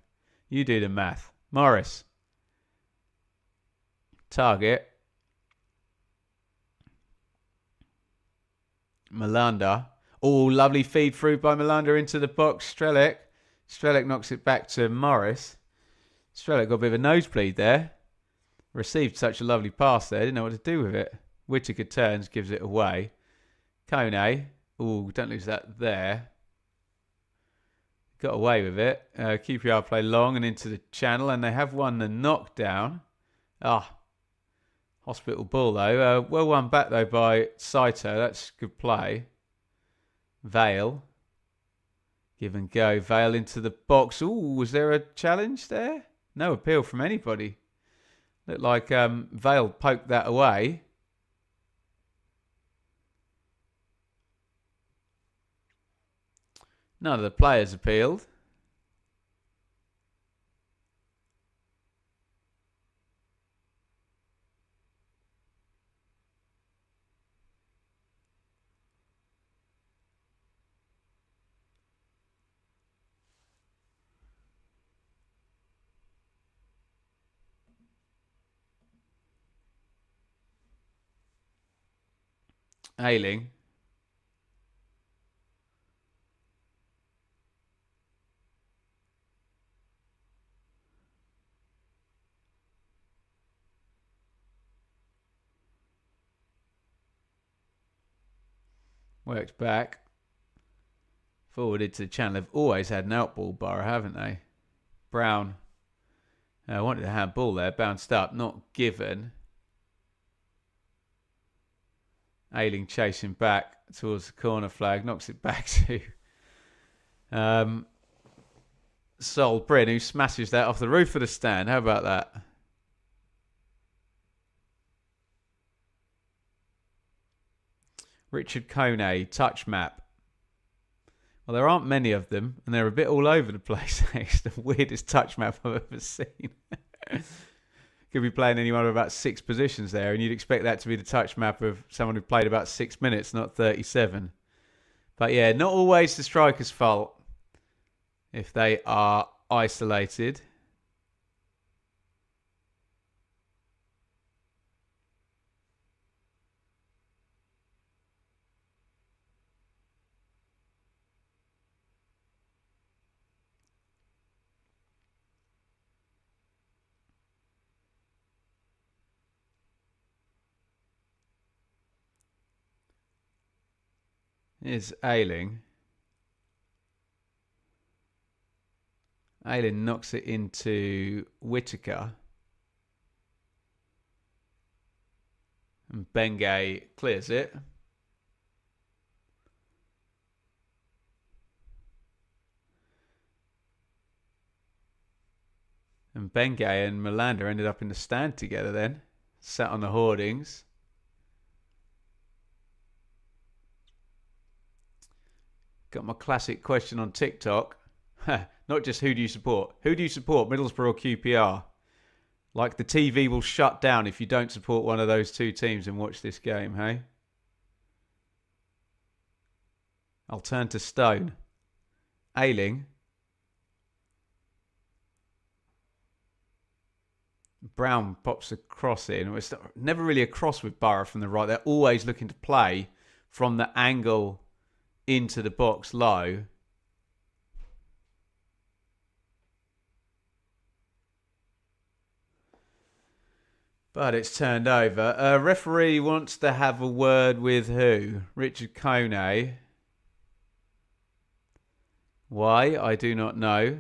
You do the math. Morris. Target. Melander. Oh, lovely feed through by Melander into the box. Strelec. Strelec knocks it back to Morris. Strelec got a bit of a nosebleed there. Received such a lovely pass there. Didn't know what to do with it. Whittaker turns, gives it away. Kone. Oh, don't lose that there. Got away with it. QPR play long and into the channel, and they have won the knockdown. Hospital ball, though. Well won back, though, by Saito. That's good play. Vale. Give and go. Vale into the box. Ooh, was there a challenge there? No appeal from anybody. Looked like Vale poked that away. None of the players appealed. Ayling. Works back. Forwarded to the channel. They've always had an outball, Boro, haven't they? Brown. Wanted a handball there. Bounced up. Not given. Ayling chasing back towards the corner flag. Knocks it back to Sol Bryn, who smashes that off the roof of the stand. How about that? Richard Kone, touch map. Well, there aren't many of them, and they're a bit all over the place. It's the weirdest touch map I've ever seen. Could be playing anyone of about 6 positions there, and you'd expect that to be the touch map of someone who played about 6 minutes, not 37. But yeah, not always the striker's fault if they are isolated. Here's Ayling. Ayling knocks it into Whittaker. And Bengay clears it. And Bengay and Melander ended up in the stand together then. Sat on the hoardings. Got my classic question on TikTok. Not just who do you support? Who do you support, Middlesbrough or QPR? Like the TV will shut down if you don't support one of those two teams and watch this game, hey? I'll turn to Stone. Ayling. Brown pops a cross in. It's never really a cross with Boro from the right. They're always looking to play from the angle into the box low. But it's turned over. Referee wants to have a word with who? Richard Kone. Why? I do not know.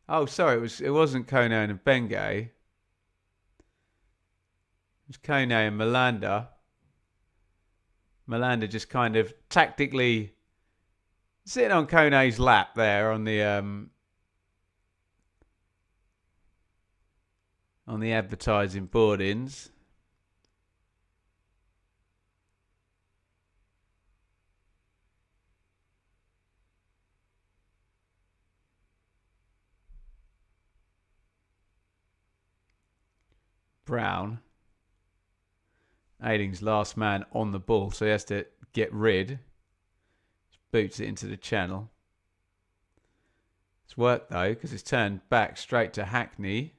Oh, sorry, it wasn't Kone and Bengay. It was Kone and Melander. Melander just kind of tactically sitting on Kone's lap there on the advertising boardings. Brown. Ayling's last man on the ball, so he has to get rid. Just boots it into the channel. It's worked though, because it's turned back straight to Hackney,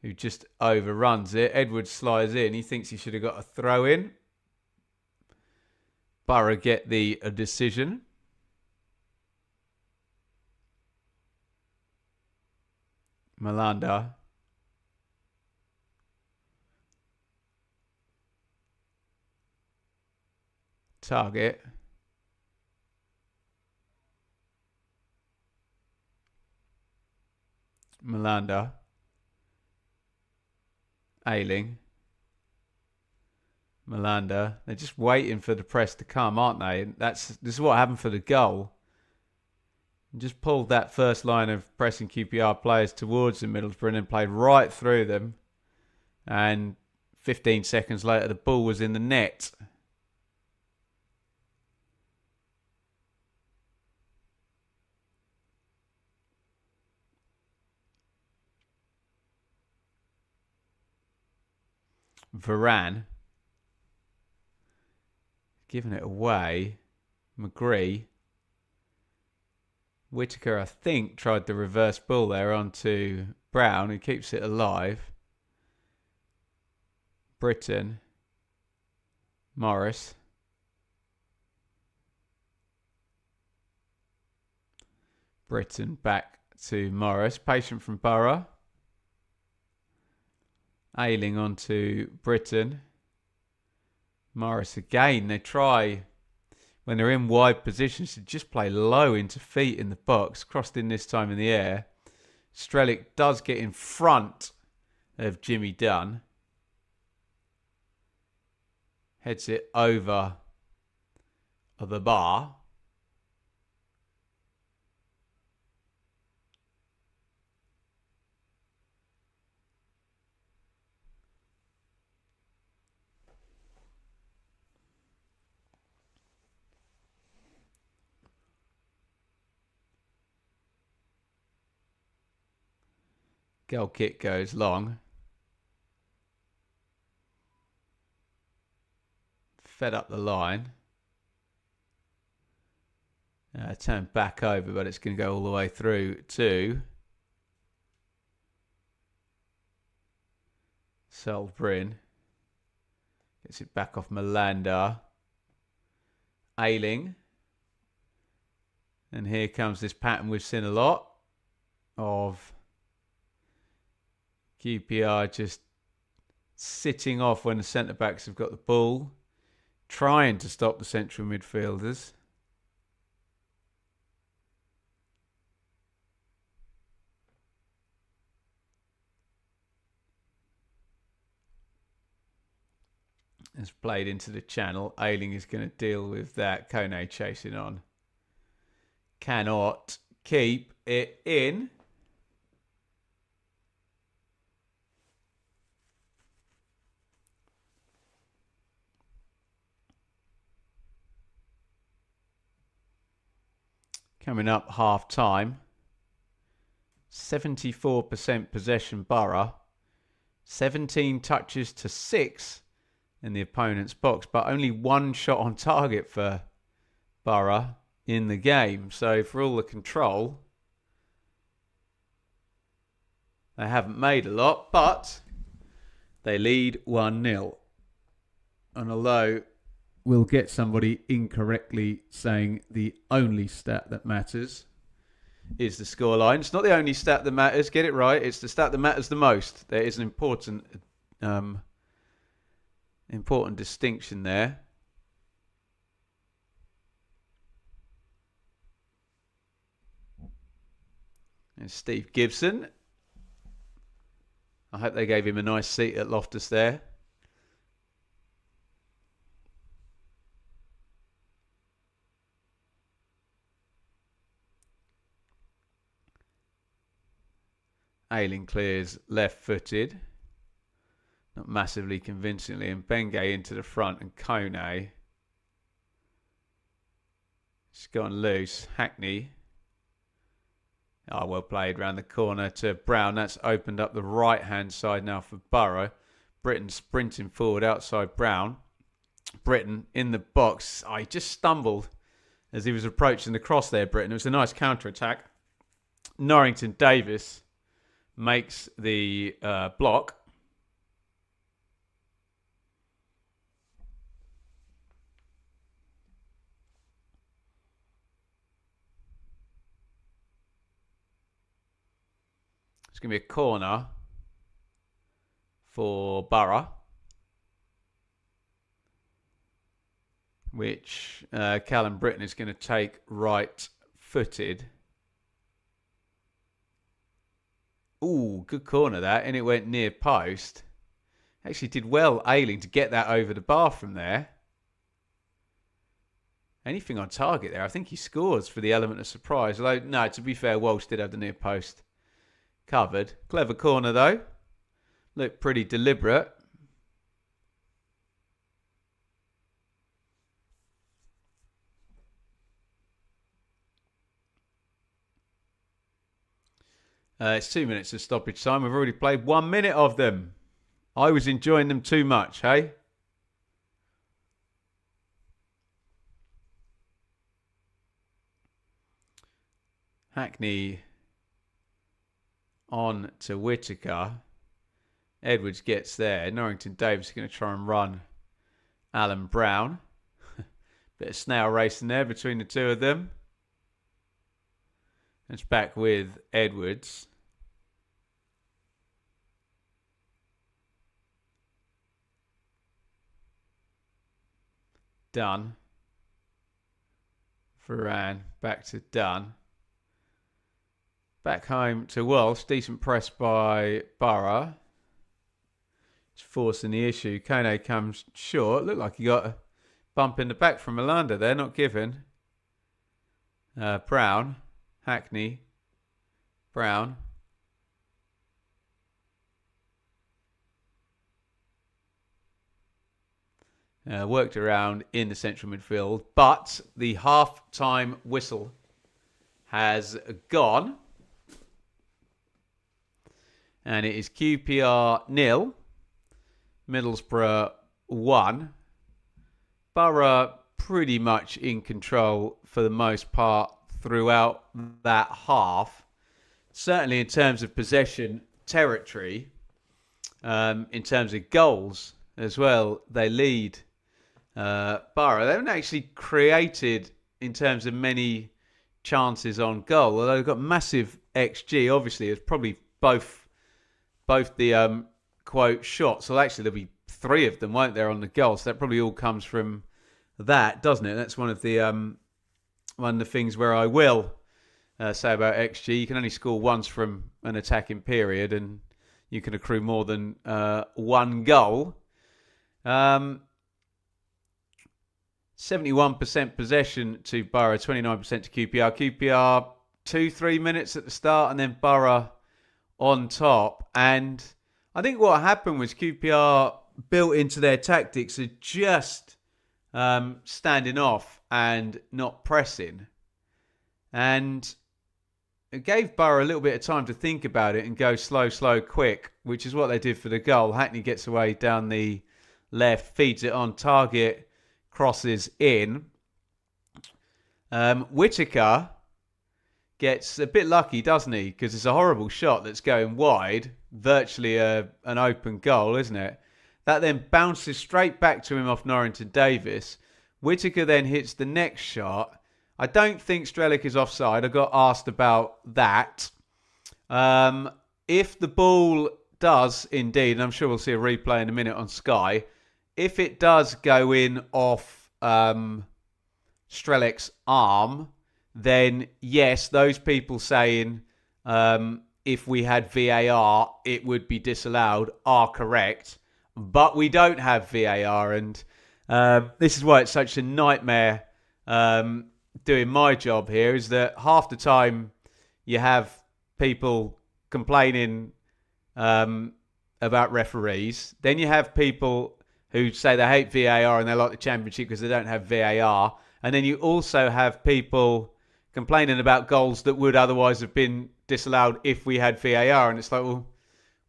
who just overruns it. Edwards slides in. He thinks he should have got a throw in. Boro get the decision. Melander. Target. Melander. Ayling. Melander. They're just waiting for the press to come, aren't they? This is what happened for the goal. Just pulled that first line of pressing QPR players towards the Middlesbrough and then played right through them. And 15 seconds later, the ball was in the net. Varane. Giving it away. McGree. Whittaker, I think, tried the reverse ball there onto Brown, who keeps it alive. Britton. Morris. Britton back to Morris. Patient from Boro. Ayling onto Britton. Morris again. They try, when they're in wide positions, to just play low into feet in the box. Crossed in this time in the air. Strelic does get in front of Jimmy Dunn. Heads it over the bar. Goal kick goes long. Fed up the line. Turned back over, but it's going to go all the way through to Selbryn. Gets it back off Melander. Ayling. And here comes this pattern we've seen a lot of QPR just sitting off when the centre-backs have got the ball, trying to stop the central midfielders. It's played into the channel. Ayling is going to deal with that. Kone chasing on. Cannot keep it in. Coming up half time. 74% possession Boro. 17 touches to 6 in the opponent's box, but only one shot on target for Boro in the game. So for all the control, they haven't made a lot, but they lead 1-0. And although we'll get somebody incorrectly saying the only stat that matters is the scoreline. It's not the only stat that matters. Get it right. It's the stat that matters the most. There is an important distinction there. And Steve Gibson. I hope they gave him a nice seat at Loftus there. Ayling clears left-footed. Not massively convincingly. And Benge into the front. And Kone. It's gone loose. Hackney. Oh, well played round the corner to Brown. That's opened up the right-hand side now for Boro. Britton sprinting forward outside Brown. Britton in the box. Oh, he just stumbled as he was approaching the cross there, Britton. It was a nice counter-attack. Norrington Davis makes the block. It's going to be a corner for Boro, which Callum Britton is going to take right-footed. Ooh, good corner that, and it went near post. Actually did well, Ayling, to get that over the bar from there. Anything on target there. I think he scores for the element of surprise. Although, no, to be fair, Walsh did have the near post covered. Clever corner, though. Looked pretty deliberate. It's 2 minutes of stoppage time. We've already played 1 minute of them. I was enjoying them too much, hey? Hackney on to Whittaker. Edwards gets there. Norrington Davis is going to try and run Alan Brown. Bit of snail racing there between the two of them. It's back with Edwards. Dunn. Varane back to Dunn. Back home to Walsh. Decent press by Boro. It's forcing the issue. Kone comes short. Looked like he got a bump in the back from Malanda there. Not given. Brown. Hackney. Brown. Worked around in the central midfield. But the half-time whistle has gone. And it is QPR 0. Middlesbrough 1. Boro pretty much in control for the most part throughout that half. Certainly in terms of possession territory, in terms of goals as well, they lead Boro. They haven't actually created in terms of many chances on goal, although they've got massive XG. Obviously, it's probably both the quote shots. So actually, there'll be 3 of them, won't there, on the goal? So that probably all comes from that, doesn't it? That's one of the things where I will say about XG. You can only score once from an attacking period, and you can accrue more than 1 goal. 71% possession to Boro, 29% to QPR. QPR 2-3 minutes at the start, and then Boro on top. And I think what happened was QPR built into their tactics of just standing off and not pressing. And it gave Boro a little bit of time to think about it and go slow, quick, which is what they did for the goal. Hackney gets away down the left, feeds it on target, crosses in. Whittaker gets a bit lucky, doesn't he? Because it's a horrible shot that's going wide. Virtually an open goal, isn't it? That then bounces straight back to him off Norrington Davis. Whittaker then hits the next shot. I don't think Strelic is offside. I got asked about that. If the ball does indeed, and I'm sure we'll see a replay in a minute on Sky, if it does go in off Strelic's arm, then yes, those people saying if we had VAR, it would be disallowed are correct. But we don't have VAR, and this is why it's such a nightmare doing my job here, is that half the time you have people complaining about referees. Then you have people who say they hate VAR and they like the Championship because they don't have VAR. And then you also have people complaining about goals that would otherwise have been disallowed if we had VAR. And it's like, well,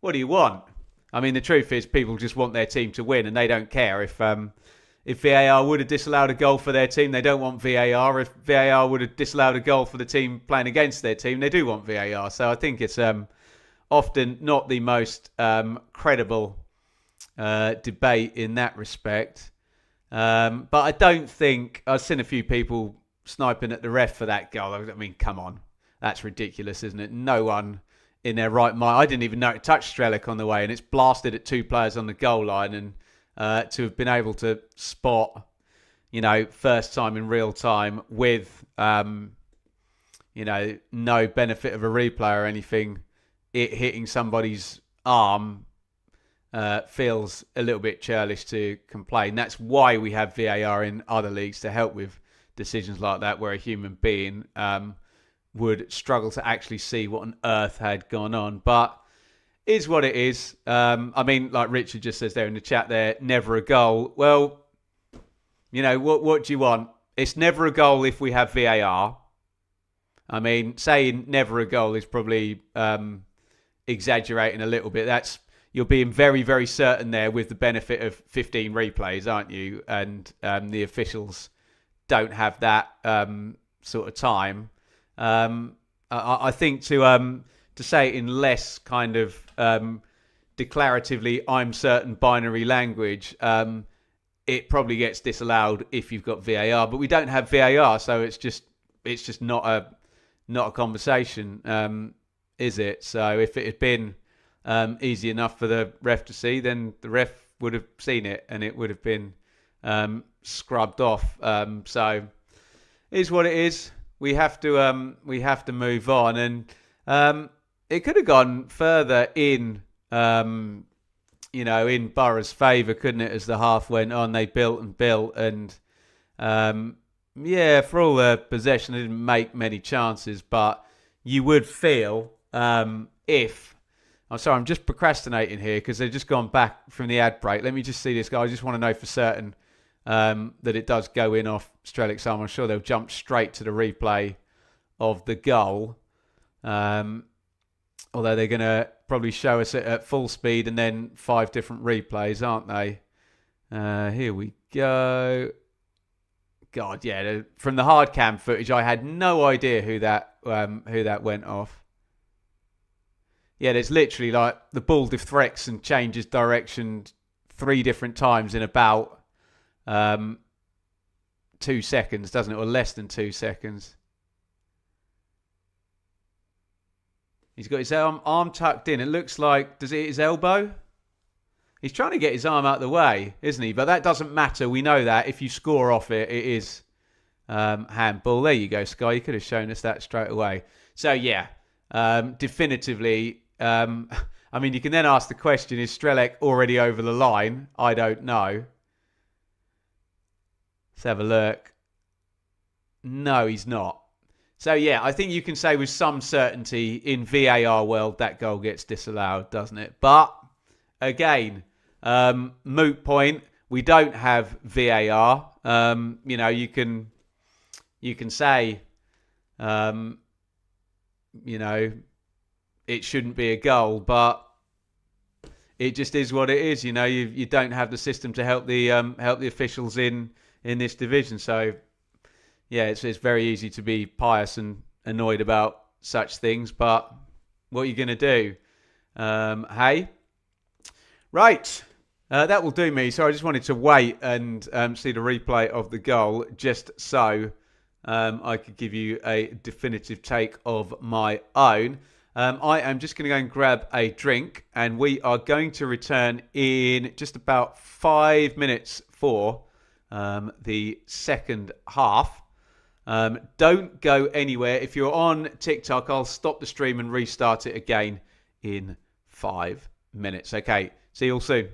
what do you want? I mean, the truth is people just want their team to win and they don't care if VAR would have disallowed a goal for their team. They don't want VAR. If VAR would have disallowed a goal for the team playing against their team, they do want VAR. So I think it's often not the most credible debate in that respect. But I don't think... I've seen a few people sniping at the ref for that goal. I mean, come on. That's ridiculous, isn't it? No one in their right mind... I didn't even know it touched Strelic on the way, and it's blasted at 2 players on the goal line, and to have been able to spot, first time in real time with, no benefit of a replay or anything, it hitting somebody's arm feels a little bit churlish to complain. That's why we have VAR in other leagues, to help with decisions like that, where a human being would struggle to actually see what on earth had gone on. But is what it is. I mean, like Richard just says there in the chat there, never a goal. Well, what do you want? It's never a goal if we have VAR. I mean, saying never a goal is probably exaggerating a little bit. You're being very, very certain there with the benefit of 15 replays, aren't you? And the officials don't have that sort of time. I think to say it in less kind of declaratively, I'm certain binary language, it probably gets disallowed if you've got VAR. But we don't have VAR, so it's just not a conversation, is it? So if it had been easy enough for the ref to see, then the ref would have seen it, and it would have been scrubbed off. So it is what it is. We have to move on, and it could have gone further in in Boro's favour, couldn't it? As the half went on, they built and built, and for all the possession, they didn't make many chances, but you would feel if. I'm sorry, I'm just procrastinating here because they've just gone back from the ad break. Let me just see this guy. I just want to know for certain that it does go in off Strelic's arm. I'm sure they'll jump straight to the replay of the goal. Although they're going to probably show us it at full speed and then 5 different replays, aren't they? Here we go. God, yeah. From the hard cam footage, I had no idea who that went off. Yeah, there's literally like the ball deflects and changes direction 3 different times in about 2 seconds, doesn't it? Or less than 2 seconds. He's got his arm tucked in. It looks like, does it hit his elbow? He's trying to get his arm out of the way, isn't he? But that doesn't matter. We know that. If you score off it, it is handball. There you go, Sky. You could have shown us that straight away. So, yeah, definitively. I mean, you can then ask the question, is Strelec already over the line? I don't know. Let's have a look. No, he's not. So, yeah, I think you can say with some certainty in VAR world that goal gets disallowed, doesn't it? But, again, moot point. We don't have VAR. You can say, it shouldn't be a goal, but it just is what it is. You don't have the system to help the officials in this division. So, yeah, it's very easy to be pious and annoyed about such things. But what are you going to do? Hey, right. That will do me. So I just wanted to wait and see the replay of the goal just so I could give you a definitive take of my own. I am just going to go and grab a drink, and we are going to return in just about 5 minutes for the second half. Don't go anywhere. If you're on TikTok, I'll stop the stream and restart it again in 5 minutes. Okay, see you all soon.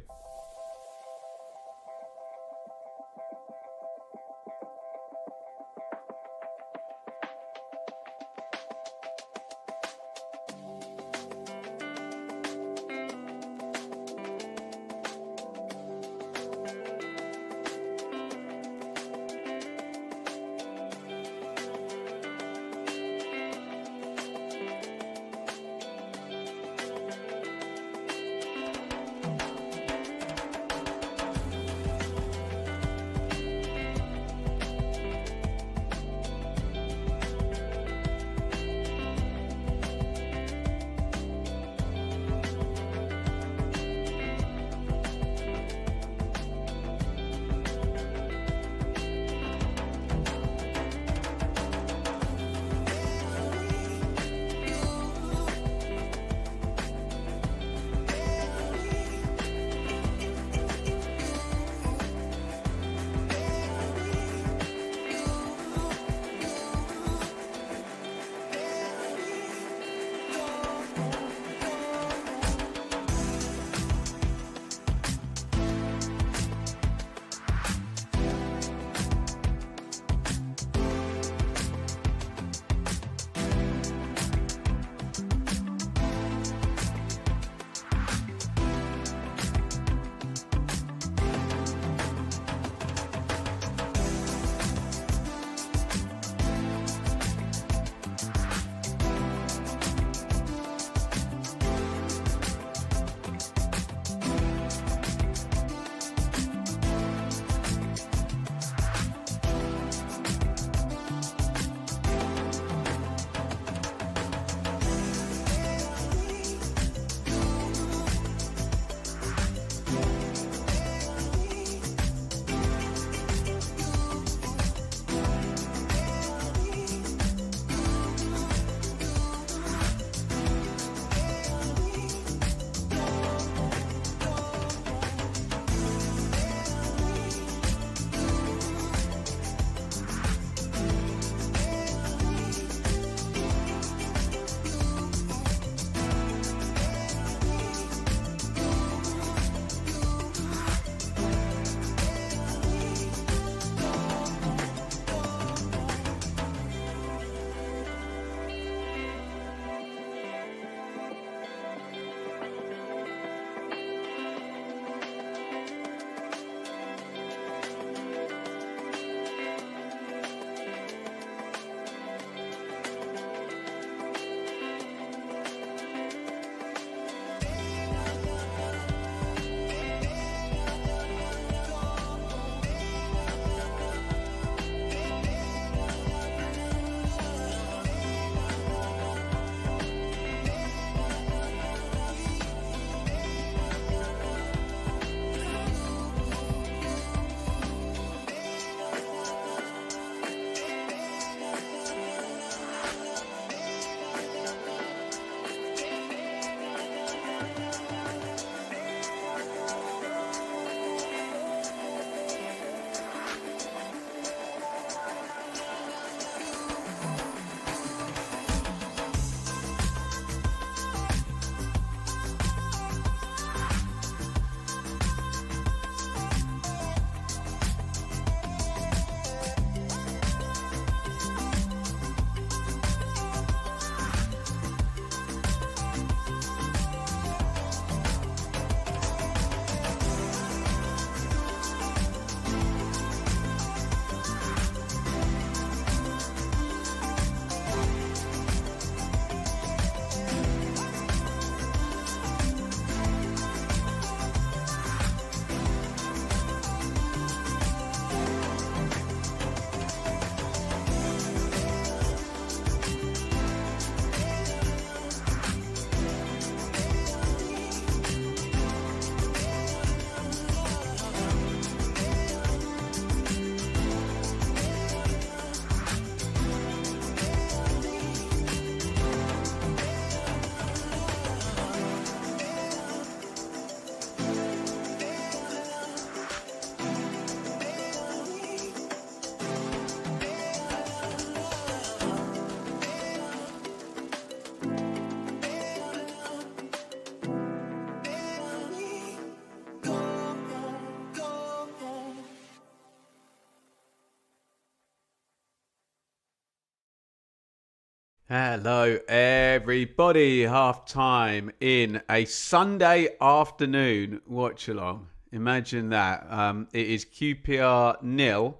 Hello, everybody. Half time in a Sunday afternoon watch along. Imagine that. It is QPR 0,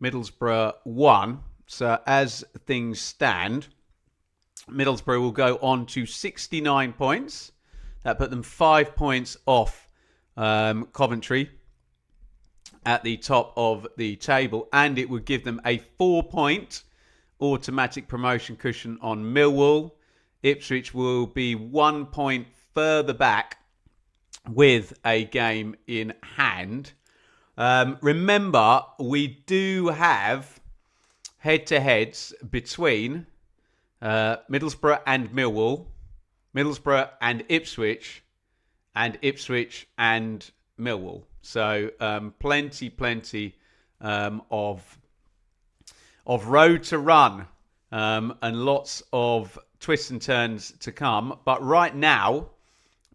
Middlesbrough 1. So, as things stand, Middlesbrough will go on to 69 points. That put them 5 points off Coventry at the top of the table, and it would give them a 4-point automatic promotion cushion on Millwall. Ipswich will be 1 point further back with a game in hand. Remember, we do have head-to-heads between Middlesbrough and Millwall, Middlesbrough and Ipswich and Millwall. So plenty of road to run and lots of twists and turns to come. But right now,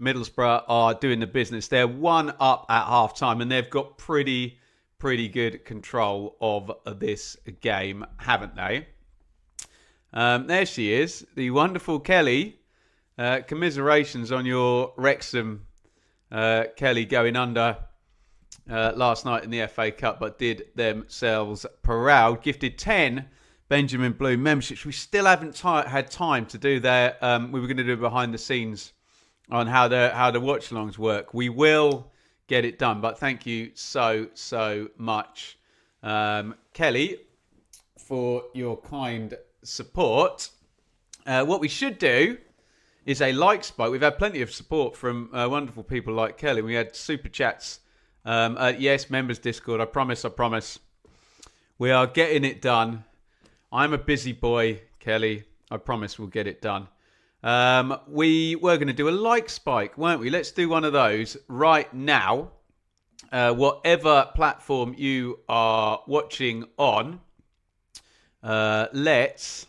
Middlesbrough are doing the business. They're 1 up at half-time, and they've got pretty good control of this game, haven't they? There she is, the wonderful Kelly. Commiserations on your Wrexham, Kelly, going under last night in the FA Cup, but did themselves proud. Gifted 10 Benjamin Bloom memberships. We still haven't had time to do their. We were going to do behind the scenes on how the watch-alongs work. We will get it done, but thank you so much, Kelly, for your kind support. What we should do is a like spike. We've had plenty of support from wonderful people like Kelly. We had super chats. Yes, members Discord. I promise. We are getting it done. I'm a busy boy, Kelly. I promise we'll get it done. We were going to do a like spike, weren't we? Let's do one of those right now. Whatever platform you are watching on, let's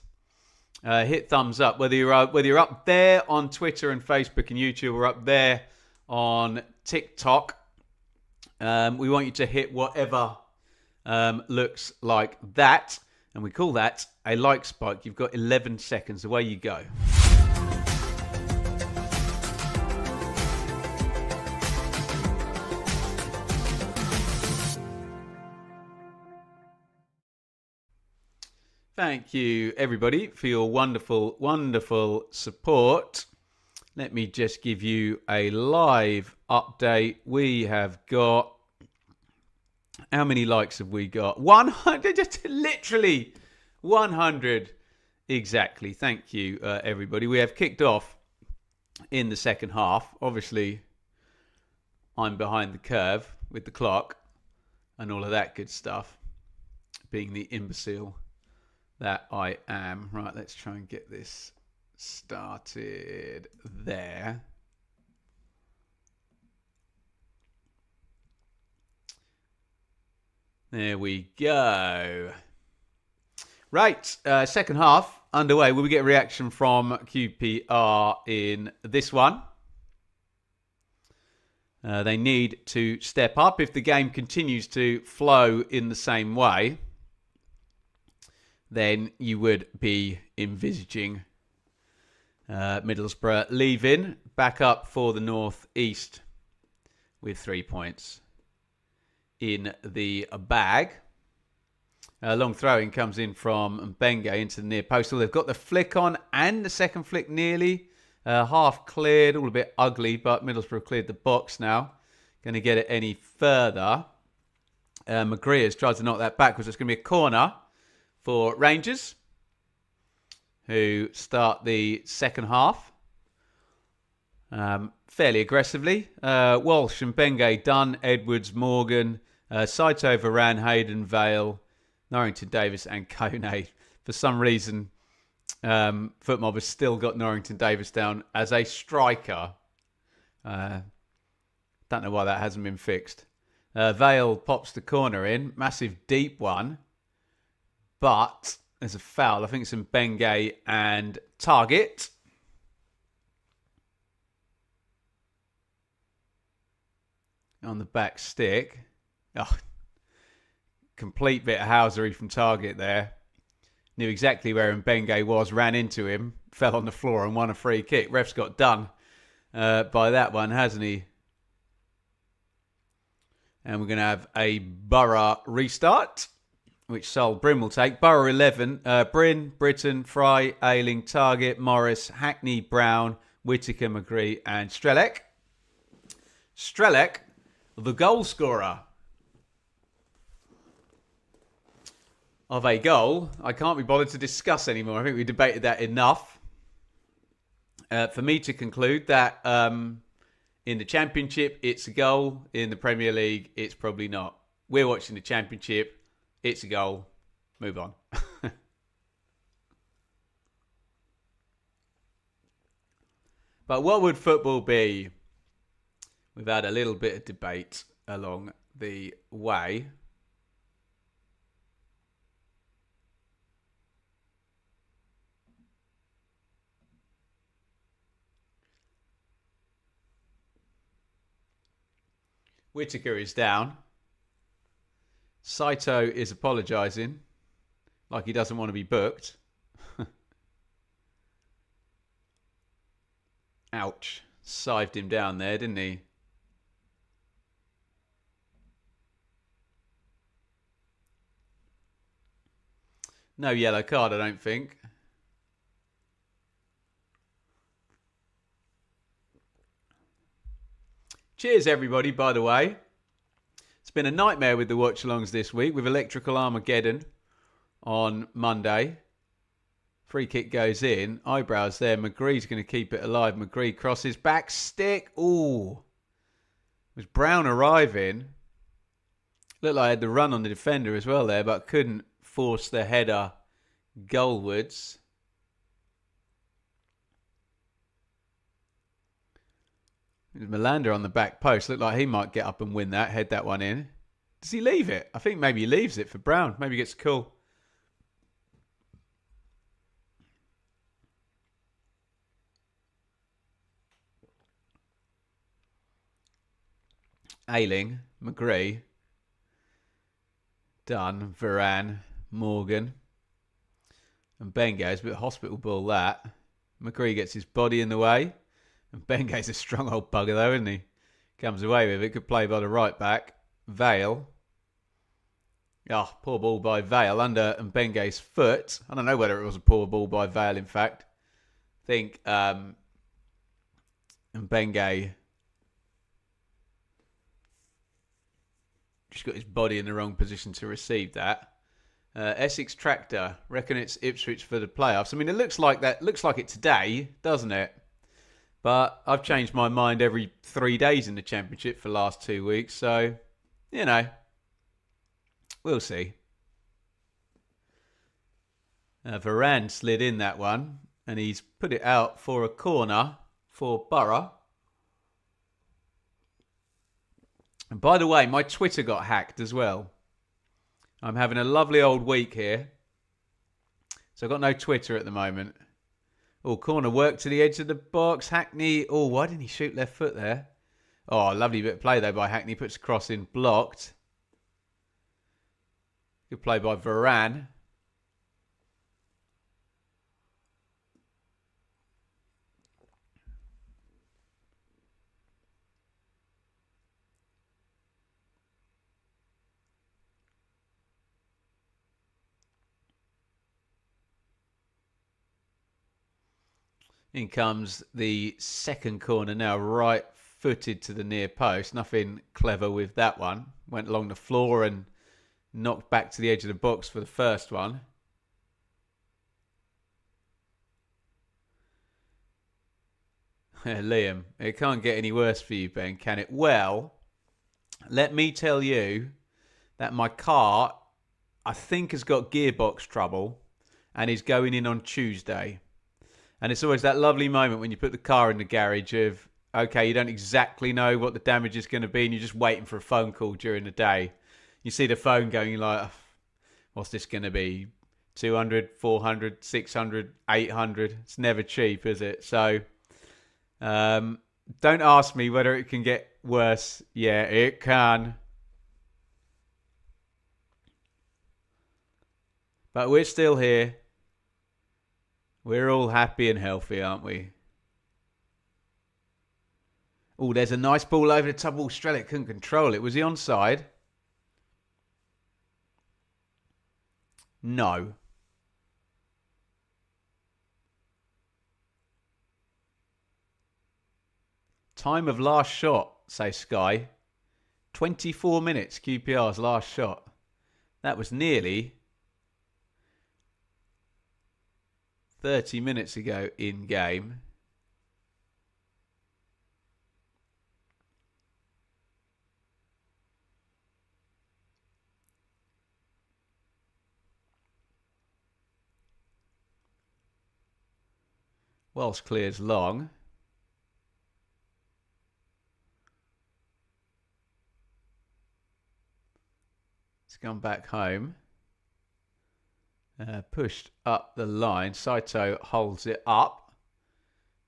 hit thumbs up. Whether you're up there on Twitter and Facebook and YouTube, or up there on TikTok. We want you to hit whatever looks like that. And we call that a like spike. You've got 11 seconds. Away you go. Thank you, everybody, for your wonderful support. Let me just give you a live update. We have got... How many likes have we got? 100, just literally 100 exactly. Thank you, everybody. We have kicked off in the second half. Obviously, I'm behind the curve with the clock and all of that good stuff, being the imbecile that I am. Right, let's try and get this started there. There we go. Right, second half underway. Will we get a reaction from QPR in this one? They need to step up. If the game continues to flow in the same way, then you would be envisaging Middlesbrough leaving back up for the North East with 3 points in the bag. Long throwing comes in from Benge into the near post. They've got the flick on and the second flick nearly half cleared, all a bit ugly, but Middlesbrough cleared the box now. Going to get it any further. McGree has tried to knock that backwards. It's going to be a corner for Rangers, who start the second half fairly aggressively. Walsh and Benge, Dunn, Edwards, Morgan, Saito, Varane, Hayden, Vale, Norrington Davis and Kone. For some reason, Footmob has still got Norrington Davis down as a striker. Don't know why that hasn't been fixed. Vale pops the corner in. Massive deep one. But there's a foul. I think it's in Benge and Target. On the back stick. Oh, complete bit of housery from Target there. knew exactly where Mbenge was, ran into him, fell on the floor and won a free kick. Ref's got done by that one, hasn't he? And we're going to have a Boro restart, which Sol Bryn will take. Boro 11, Bryn, Britton, Fry, Ayling, Target, Morris, Hackney, Brown, Whittaker, McGree and Strelec. Strelec, the goal scorer of a goal I can't be bothered to discuss anymore. I think we debated that enough. For me to conclude that in the Championship, it's a goal. In the Premier League, it's probably not. We're watching the Championship. It's a goal. Move on. But what would football be? We've had a little bit of debate along the way. Whittaker is down. Saito is apologising, like he doesn't want to be booked. Ouch. Sived him down there, didn't he? No yellow card, I don't think. Cheers, everybody, by the way. It's been a nightmare with the watch-alongs this week with Electrical Armageddon on Monday. Free kick goes in. Eyebrows there. McGree's going to keep it alive. McGree crosses back. Stick. Ooh. Was Brown arriving. Looked like I had the run on the defender as well there, but couldn't force the header goalwards. Melander on the back post. Looked like he might get up and win that, head that one in. Does he leave it? I think maybe he leaves it for Brown. Maybe he gets a call. Ayling, McGree, Dunn, Varane, Morgan, and Benga's a bit hospital ball that. McGree gets his body in the way. And Benga's a strong old bugger though, isn't he? Comes away with it. Good play by the right back. Vale. Oh, poor ball by Vale under Mbenge's foot. I don't know whether it was a poor ball by Vale, in fact. I think Mbenge just got his body in the wrong position to receive that. Essex Tractor. Reckon it's Ipswich for the playoffs. I mean, it looks like that. Looks like it today, doesn't it? But I've changed my mind every 3 days in the Championship for the last 2 weeks. So, you know, we'll see. Varane slid in that one. And he's put it out for a corner for Boro. And by the way, my Twitter got hacked as well. I'm having a lovely old week here. So I've got no Twitter at the moment. Oh, corner work to the edge of the box. Hackney. Oh, why didn't he shoot left foot there? Oh, lovely bit of play though by Hackney. Puts the cross in, blocked. Good play by Varane. In comes the second corner now, right-footed to the near post. Nothing clever with that one. Went along the floor and knocked back to the edge of the box for the first one. Liam, it can't get any worse for you, Ben, can it? Well, let me tell you that my car, I think, has got gearbox trouble and is going in on Tuesday. And it's always that lovely moment when you put the car in the garage of, okay, you don't exactly know what the damage is going to be and you're just waiting for a phone call during the day. You see the phone going, you're like, oh, what's this going to be? 200, 400, 600, 800. It's never cheap, is it? So don't ask me whether it can get worse. Yeah, it can. But we're still here. We're all happy and healthy, aren't we? Oh, there's a nice ball over the top. Oh, Strelic couldn't control it. Was he onside? No. Time of last shot, say Sky. 24 minutes, QPR's last shot. That was nearly 30 minutes ago in game. Welsh clears long. It's gone back home. Pushed up the line. Saito holds it up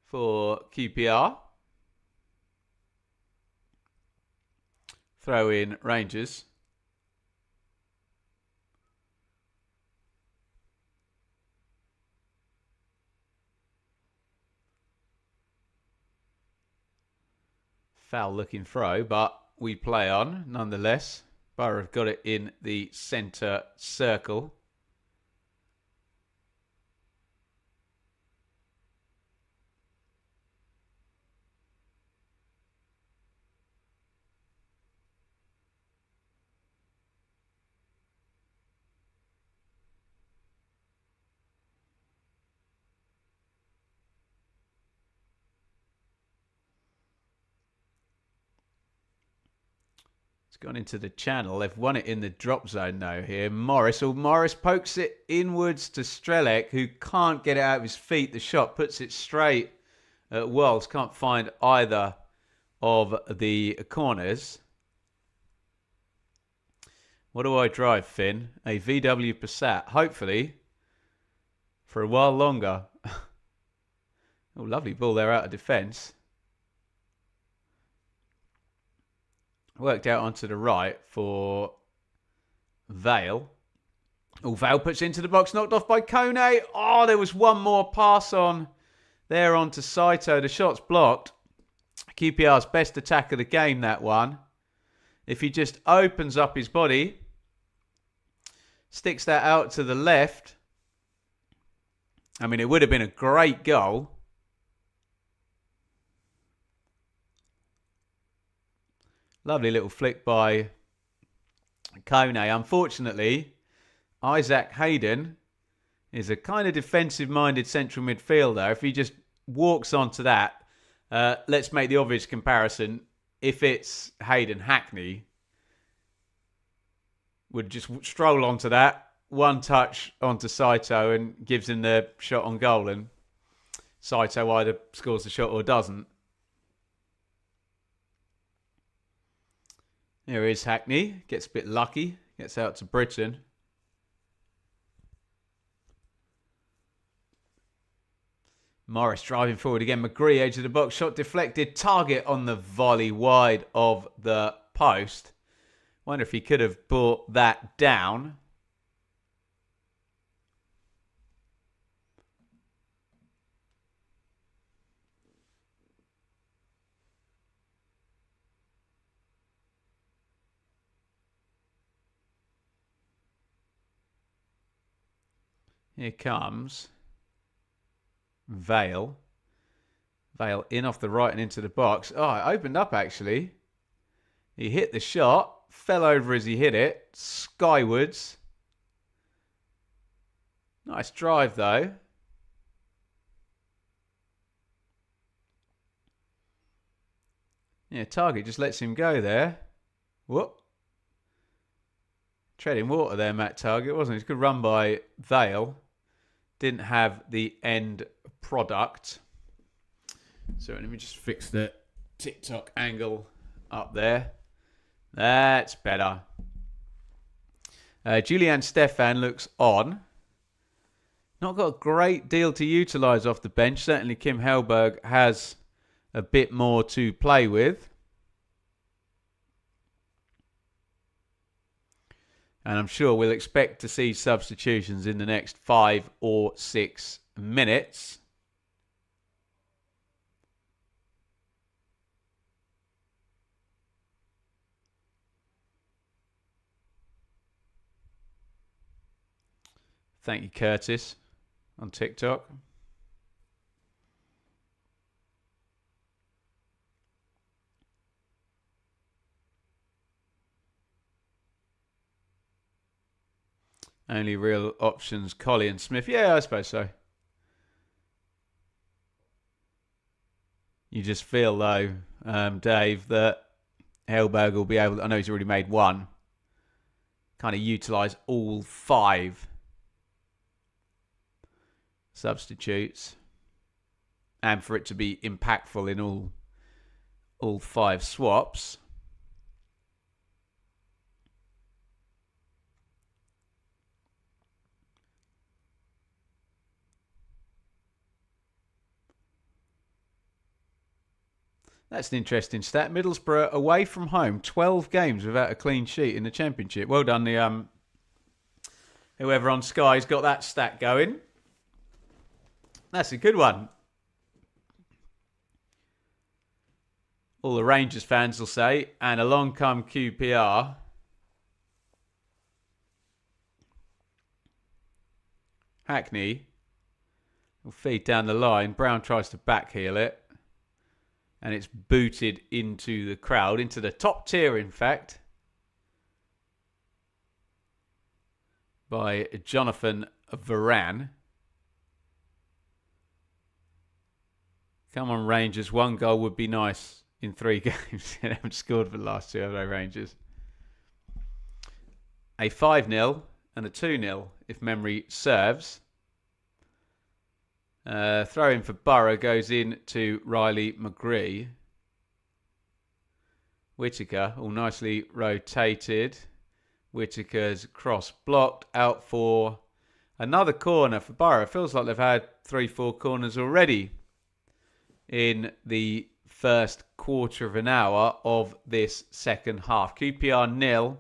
for QPR. Throw in Rangers. Foul looking throw, but we play on nonetheless. Boro have got it in the centre circle. It's gone into the channel. They've won it in the drop zone now here. Morris. Oh, Morris pokes it inwards to Strelic, who can't get it out of his feet. The shot puts it straight at Wells. Can't find either of the corners. What do I drive, Finn? A VW Passat. Hopefully for a while longer. Oh, lovely ball there out of defence. Worked out onto the right for Vale. Oh, Vale puts into the box, knocked off by Kone. Oh, there was one more pass on there onto Saito. The shot's blocked. QPR's best attack of the game, that one. If he just opens up his body, sticks that out to the left. I mean, it would have been a great goal. Lovely little flick by Kone. Unfortunately, Isaac Hayden is a kind of defensive-minded central midfielder. If he just walks onto that, let's make the obvious comparison. If it's Hayden, Hackney would just stroll onto that, one touch onto Saito and gives him the shot on goal, and Saito either scores the shot or doesn't. Here is Hackney. Gets a bit lucky. Gets out to Britain. Morris driving forward again. McGree, edge of the box. Shot deflected. Target on the volley wide of the post. Wonder if he could have brought that down. Here comes Vale. Vale in off the right and into the box. Oh, it opened up actually. He hit the shot. Fell over as he hit it. Skywards. Nice drive though. Yeah, Target just lets him go there. Whoop. Treading water there, Matt Target, wasn't it? It's a good run by Vale. Didn't have the end product. So let me just fix the TikTok angle up there. That's better. Julian Stefan looks on. Not got a great deal to utilise off the bench. Certainly Kim Helberg has a bit more to play with. And I'm sure we'll expect to see substitutions in the next 5 or 6 minutes. Thank you, Curtis, on TikTok. Only real options, Collie and Smith. Yeah, I suppose so. You just feel, though, Dave, that Hellberg will be able to, I know he's already made one, kind of utilise all 5 substitutes. And for it to be impactful in all 5 swaps. That's an interesting stat. Middlesbrough away from home, 12 games without a clean sheet in the Championship. Well done, the whoever on Sky's got that stat going. That's a good one. All the Rangers fans will say, and along come QPR. Hackney will feed down the line. Brown tries to backheel it. And it's booted into the crowd, into the top tier, in fact, by Jonathan Varane. Come on, Rangers. 1 goal would be nice in 3 games. They haven't scored for the last 2, have they, Rangers? A 5-0 and a 2-0, if memory serves. Throw in for Boro goes in to Riley McGree. Whittaker, all nicely rotated. Whittaker's cross blocked out for another corner for Boro. Feels like they've had 3-4 corners already in the first quarter of an hour of this second half. QPR 0,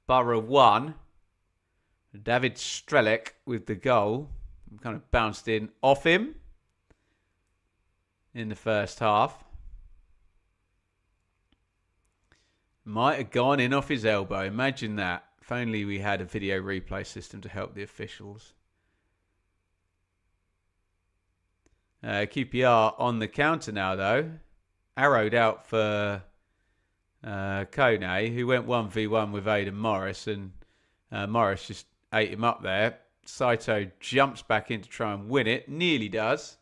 Boro 1. David Strelec with the goal. Kind of bounced in off him in the first half. Might have gone in off his elbow. Imagine that. If only we had a video replay system to help the officials. QPR on the counter now, though. Arrowed out for Kone, who went 1v1 with Aidan Morris. And Morris just ate him up there. Saito jumps back in to try and win it. Nearly does.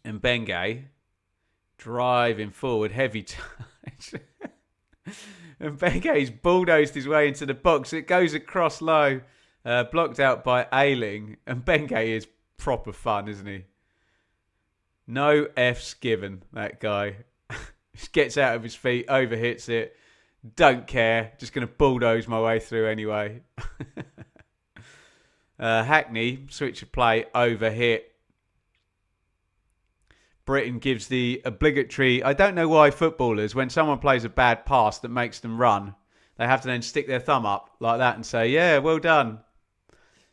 And Bengay driving forward. Heavy touch. And Bengay's bulldozed his way into the box. It goes across low. Blocked out by Ayling. And Bengay is proper fun, isn't he? No F's given, that guy. Just gets out of his feet, overhits it. Don't care. Just going to bulldoze my way through anyway. Hackney, switch of play, overhit. Britain gives the obligatory... I don't know why footballers, when someone plays a bad pass that makes them run, they have to then stick their thumb up like that and say, yeah, well done.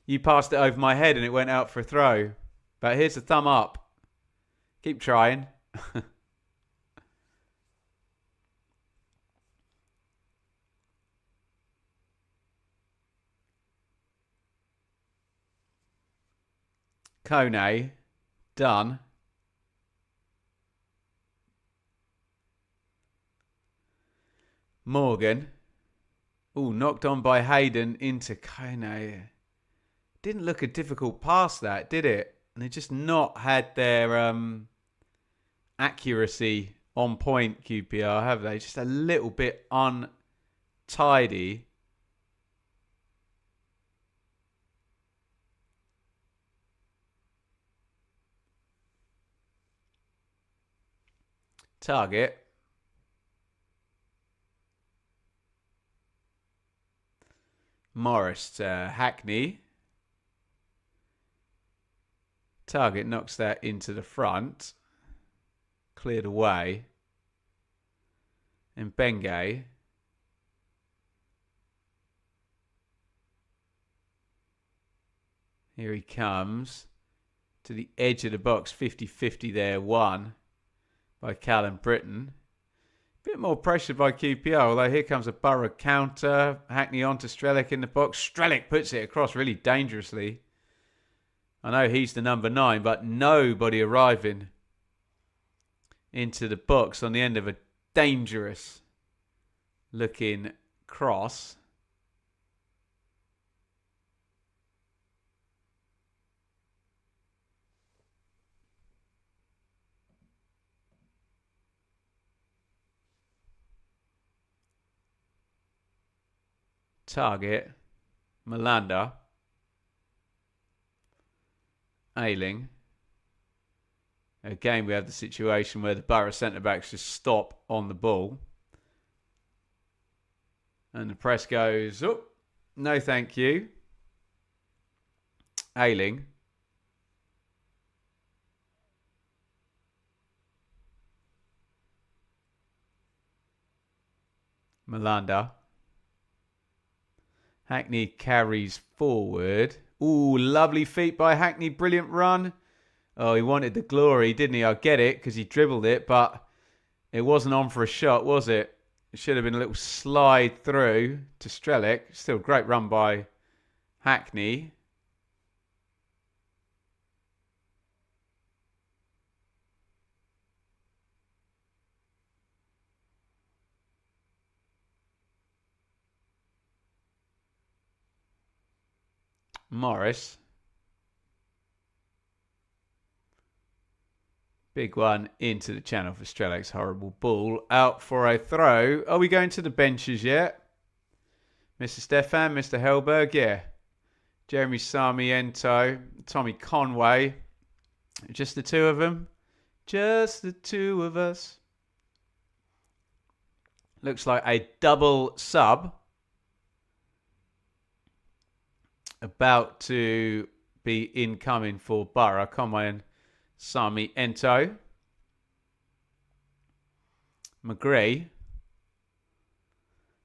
You passed it over my head and it went out for a throw. But here's the thumb up. Keep trying. Kone, done. Morgan. Oh, knocked on by Hayden into Kone. Didn't look a difficult pass, that, did it? And they just not had their accuracy on point, QPR, have they? Just a little bit untidy. Target. Morris to Hackney. Target knocks that into the front. Cleared away. And Bengay Here he comes to the edge of the box. 50-50 there. Won by Callum Britton. Bit more pressure by QPR, although here comes a Boro counter. Hackney on to Strelic in the box. Strelic puts it across really dangerously. I know he's the number 9, but nobody arriving into the box on the end of a dangerous looking cross. Target, Malanda, Ayling. Again, we have the situation where the Boro centre-backs just stop on the ball. And the press goes, oh, no thank you. Ayling. Malanda. Hackney carries forward. Ooh, lovely feet by Hackney. Brilliant run. Oh, he wanted the glory, didn't he? I get it, because he dribbled it, but it wasn't on for a shot, was it? It should have been a little slide through to Strelic. Still a great run by Hackney. Morris. Big one into the channel for Strelic's horrible ball. Out for a throw. Are we going to the benches yet? Mr. Stefan, Mr. Hellberg, yeah. Jeremy Sarmiento, Tommy Conway. Just the two of them. Just the two of us. Looks like a double sub. About to be incoming for Boro. Conway and Sarmiento. McGree.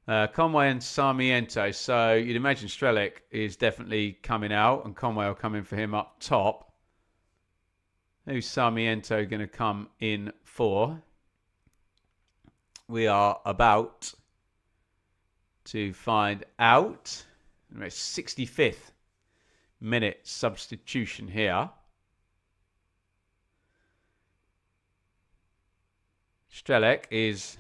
Conway and Sarmiento. So you'd imagine Strelic is definitely coming out and Conway will come in for him up top. Who's Sarmiento going to come in for? We are about to find out. 65th minute substitution here. Strelic is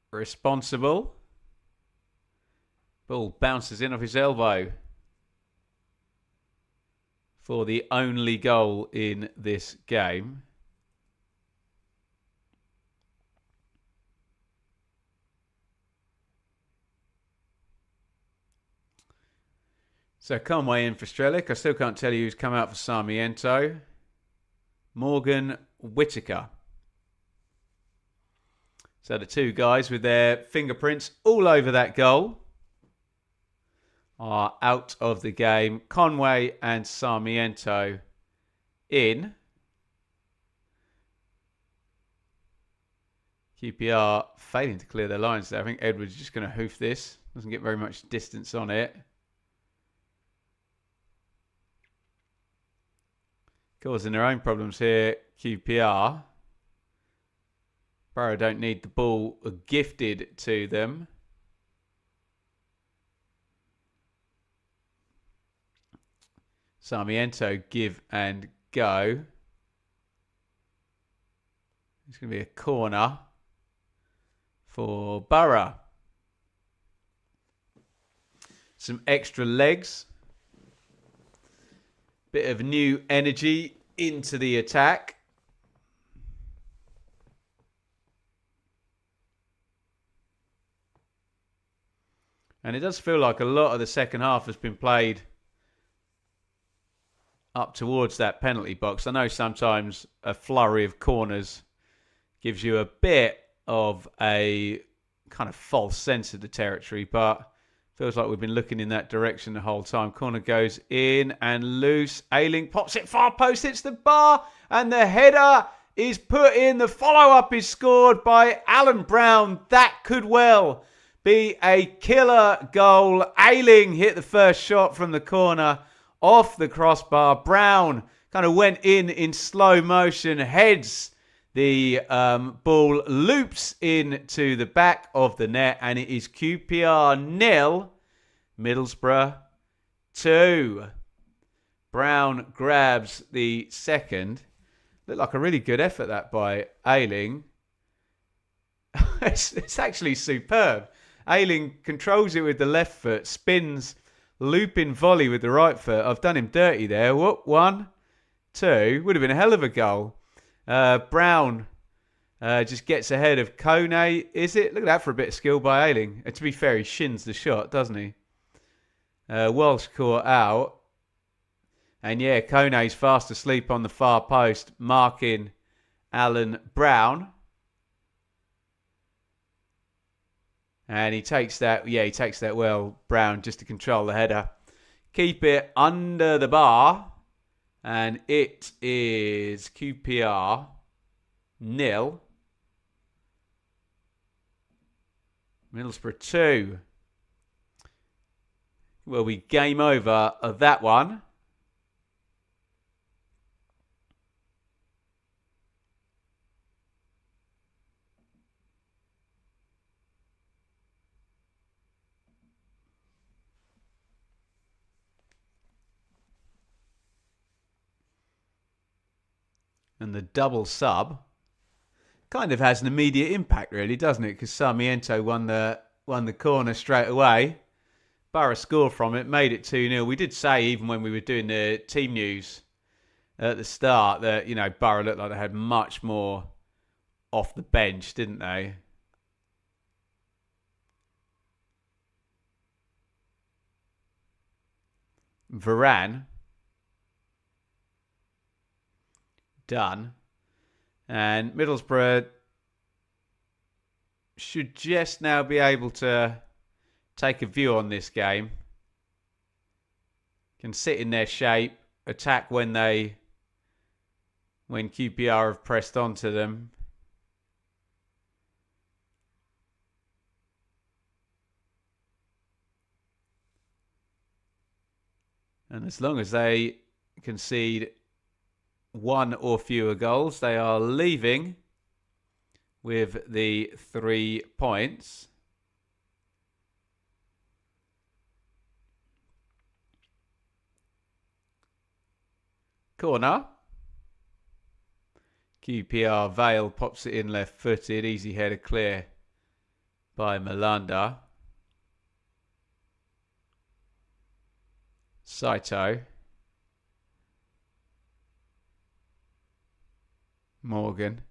responsible. Ball bounces in off his elbow for the only goal in this game. So Conway in for Strelic. I still can't tell you who's come out for Sarmiento. Morgan Whittaker. So the two guys with their fingerprints all over that goal are out of the game. Conway and Sarmiento in. QPR failing to clear their lines there. I think Edwards just going to hoof this. Doesn't get very much distance on it. Causing their own problems here, QPR. Boro don't need the ball gifted to them. Sarmiento give and go. It's going to be a corner for Boro. Some extra legs. Bit of new energy into the attack. And it does feel like a lot of the second half has been played up towards that penalty box. I know sometimes a flurry of corners gives you a bit of a kind of false sense of the territory, but feels like we've been looking in that direction the whole time. Corner goes in and loose. Ayling pops it far post, hits the bar, and the header is put in. The follow-up is scored by Alan Brown. That could well be a killer goal. Ayling hit the first shot from the corner off the crossbar. Brown kind of went in slow motion, heads the ball, loops into the back of the net, and it is QPR 0, Middlesbrough 2. Brown grabs the second. Looked like a really good effort that by Ayling. It's actually superb. Ayling controls it with the left foot, spins, looping volley with the right foot. I've done him dirty there. What? 1, 2. Would have been a hell of a goal. Brown just gets ahead of Kone. Is it? Look at that for a bit of skill by Ayling. To be fair, he shins the shot, doesn't he? Walsh caught out. And yeah, Kone's fast asleep on the far post, marking Alan Brown. And he takes that, he takes that well, Brown, just to control the header. Keep it under the bar. And it is QPR 0, Middlesbrough 2. Will be game over of that one. And the double sub kind of has an immediate impact, really, doesn't it? Because Sarmiento won the corner straight away. Boro scored from it, made it 2-0. We did say, even when we were doing the team news at the start, that, Boro looked like they had much more off the bench, didn't they? Varane. Done. And Middlesbrough should just now be able to take a view on this game. Can sit in their shape, attack when QPR have pressed onto them. And as long as they concede 1 or fewer goals, they are leaving with the 3 points. Corner. QPR, Vale pops it in left-footed. Easy header clear by Malanda. Saito. Morgan.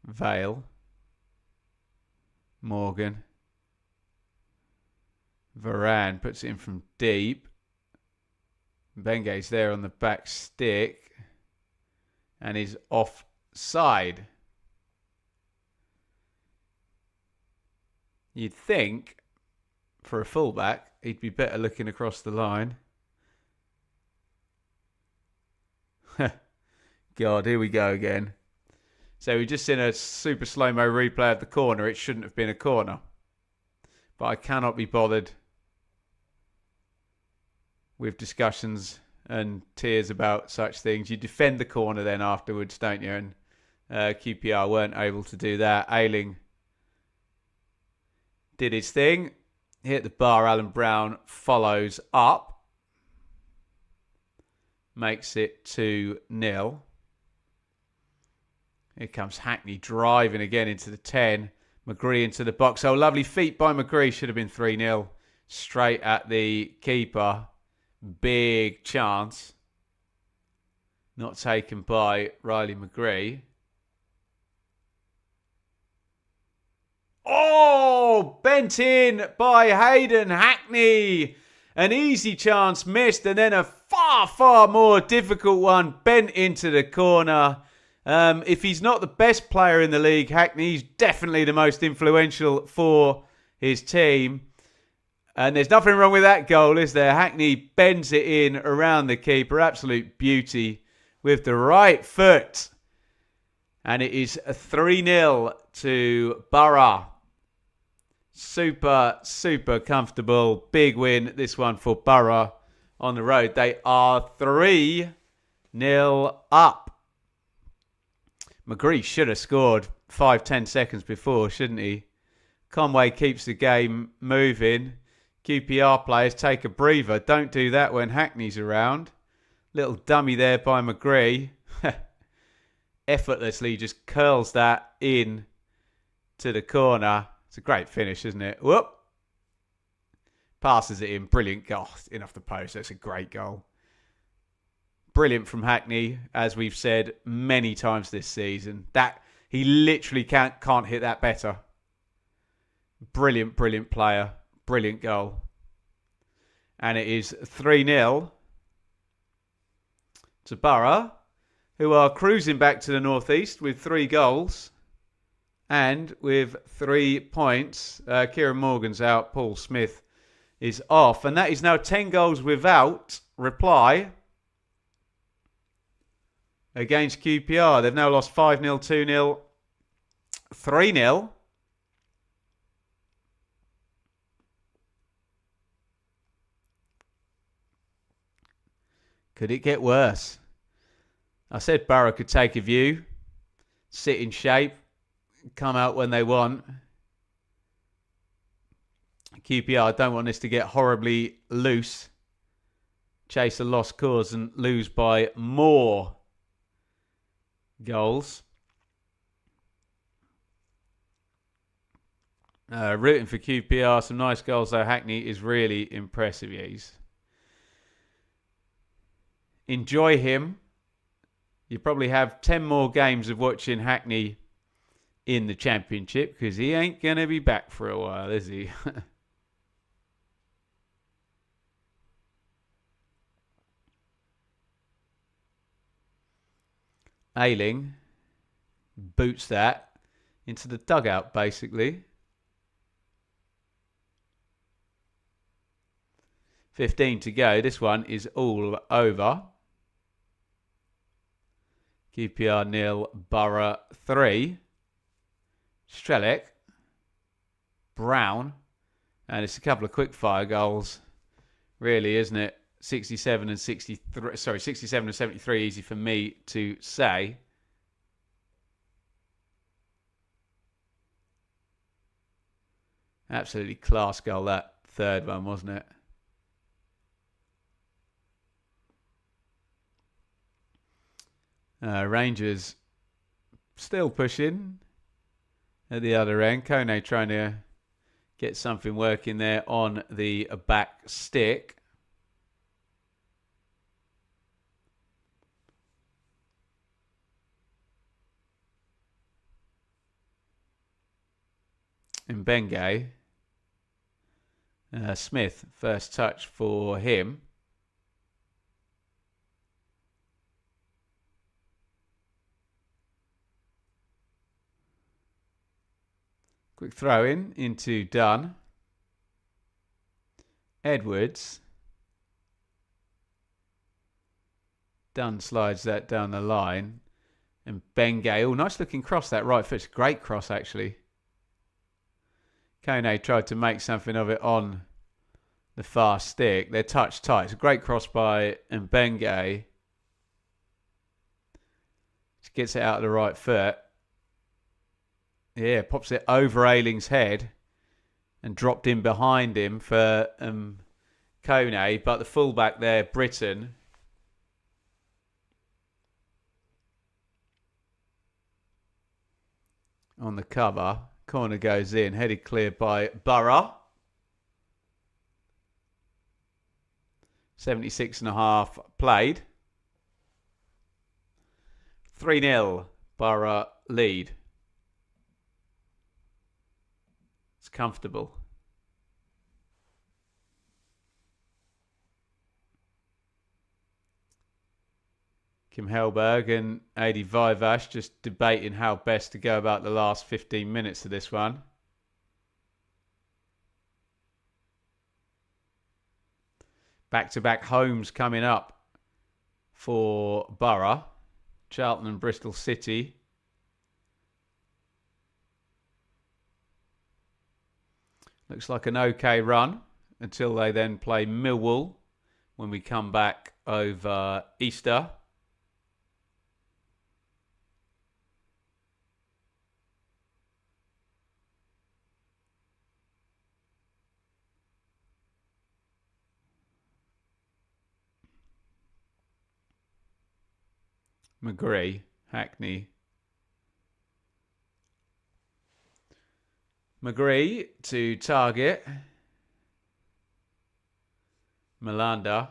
Vale. Morgan. Varane puts it in from deep. Benge's there on the back stick. And he's offside. You'd think, for a fullback, he'd be better looking across the line. God, here we go again. So we've just seen a super slow-mo replay of the corner. It shouldn't have been a corner. But I cannot be bothered with discussions and tears about such things. You defend the corner then afterwards, don't you? And QPR weren't able to do that. Ayling did his thing. Hit the bar. Alan Brown follows up. Makes it 2-0. Here comes Hackney driving again into the 10. McGree into the box. Oh, lovely feet by McGree. Should have been 3-0. Straight at the keeper. Big chance. Not taken by Riley McGree. Oh, bent in by Hayden Hackney. An easy chance missed, and then a far, far more difficult one bent into the corner. If he's not the best player in the league, Hackney's definitely the most influential for his team. And there's nothing wrong with that goal, is there? Hackney bends it in around the keeper. Absolute beauty with the right foot. And it is a 3-0 to Boro. Super, super comfortable. Big win, this one for Boro on the road. They are 3-0 up. McGree should have scored 5-10 seconds before, shouldn't he? Conway keeps the game moving. QPR players take a breather. Don't do that when Hackney's around. Little dummy there by McGree. Effortlessly just curls that in to the corner. It's a great finish, isn't it? Whoop. Passes it in. Brilliant goal. In off the post. That's a great goal. Brilliant from Hackney, as we've said many times this season. That he literally can't hit that better. Brilliant, brilliant player. Brilliant goal. And it is 3-0 to Boro, who are cruising back to the northeast with 3 goals and with 3 points. Kieran Morgan's out. Paul Smith is off. And that is now 10 goals without reply against QPR. They've now lost 5-0, 2-0, 3-0. Could it get worse? I said Boro could take a view, sit in shape, come out when they want. QPR don't want this to get horribly loose. Chase a lost cause and lose by more goals. Rooting for QPR. Some nice goals though. Hackney is really impressive. Yeah, enjoy him. You probably have 10 more games of watching Hackney in the Championship because he ain't going to be back for a while, is he? Ayling boots that into the dugout, basically. 15 to go. This one is all over. QPR 0, Boro 3. Strelec, Brown, and it's a couple of quick fire goals, really, isn't it? 67 and 63. Sorry, 67 and 73. Easy for me to say. Absolutely class goal, that third one, wasn't it? Rangers still pushing at the other end. Kone trying to get something working there on the back stick. Mbenge. Smith, first touch for him. Quick throw in into Dunn. Edwards. Dunn slides that down the line. And Benge. Oh, nice looking cross, that right foot. Great cross, actually. Kone tried to make something of it on the far stick. They're touch tight. It's a great cross by Mbenge. Just gets it out of the right foot. Yeah, pops it over Ayling's head and dropped in behind him for Kone. But the fullback there, Britton, on the cover. Corner goes in, headed clear by Boro. 76.5 played. 3-0, Boro lead. It's comfortable. Kim Helberg and Adi Vivash just debating how best to go about the last 15 minutes of this one. Back-to-back homes coming up for Boro. Charlton and Bristol City. Looks like an okay run until they then play Millwall when we come back over Easter. McGree, Hackney. McGree to target. Malanda.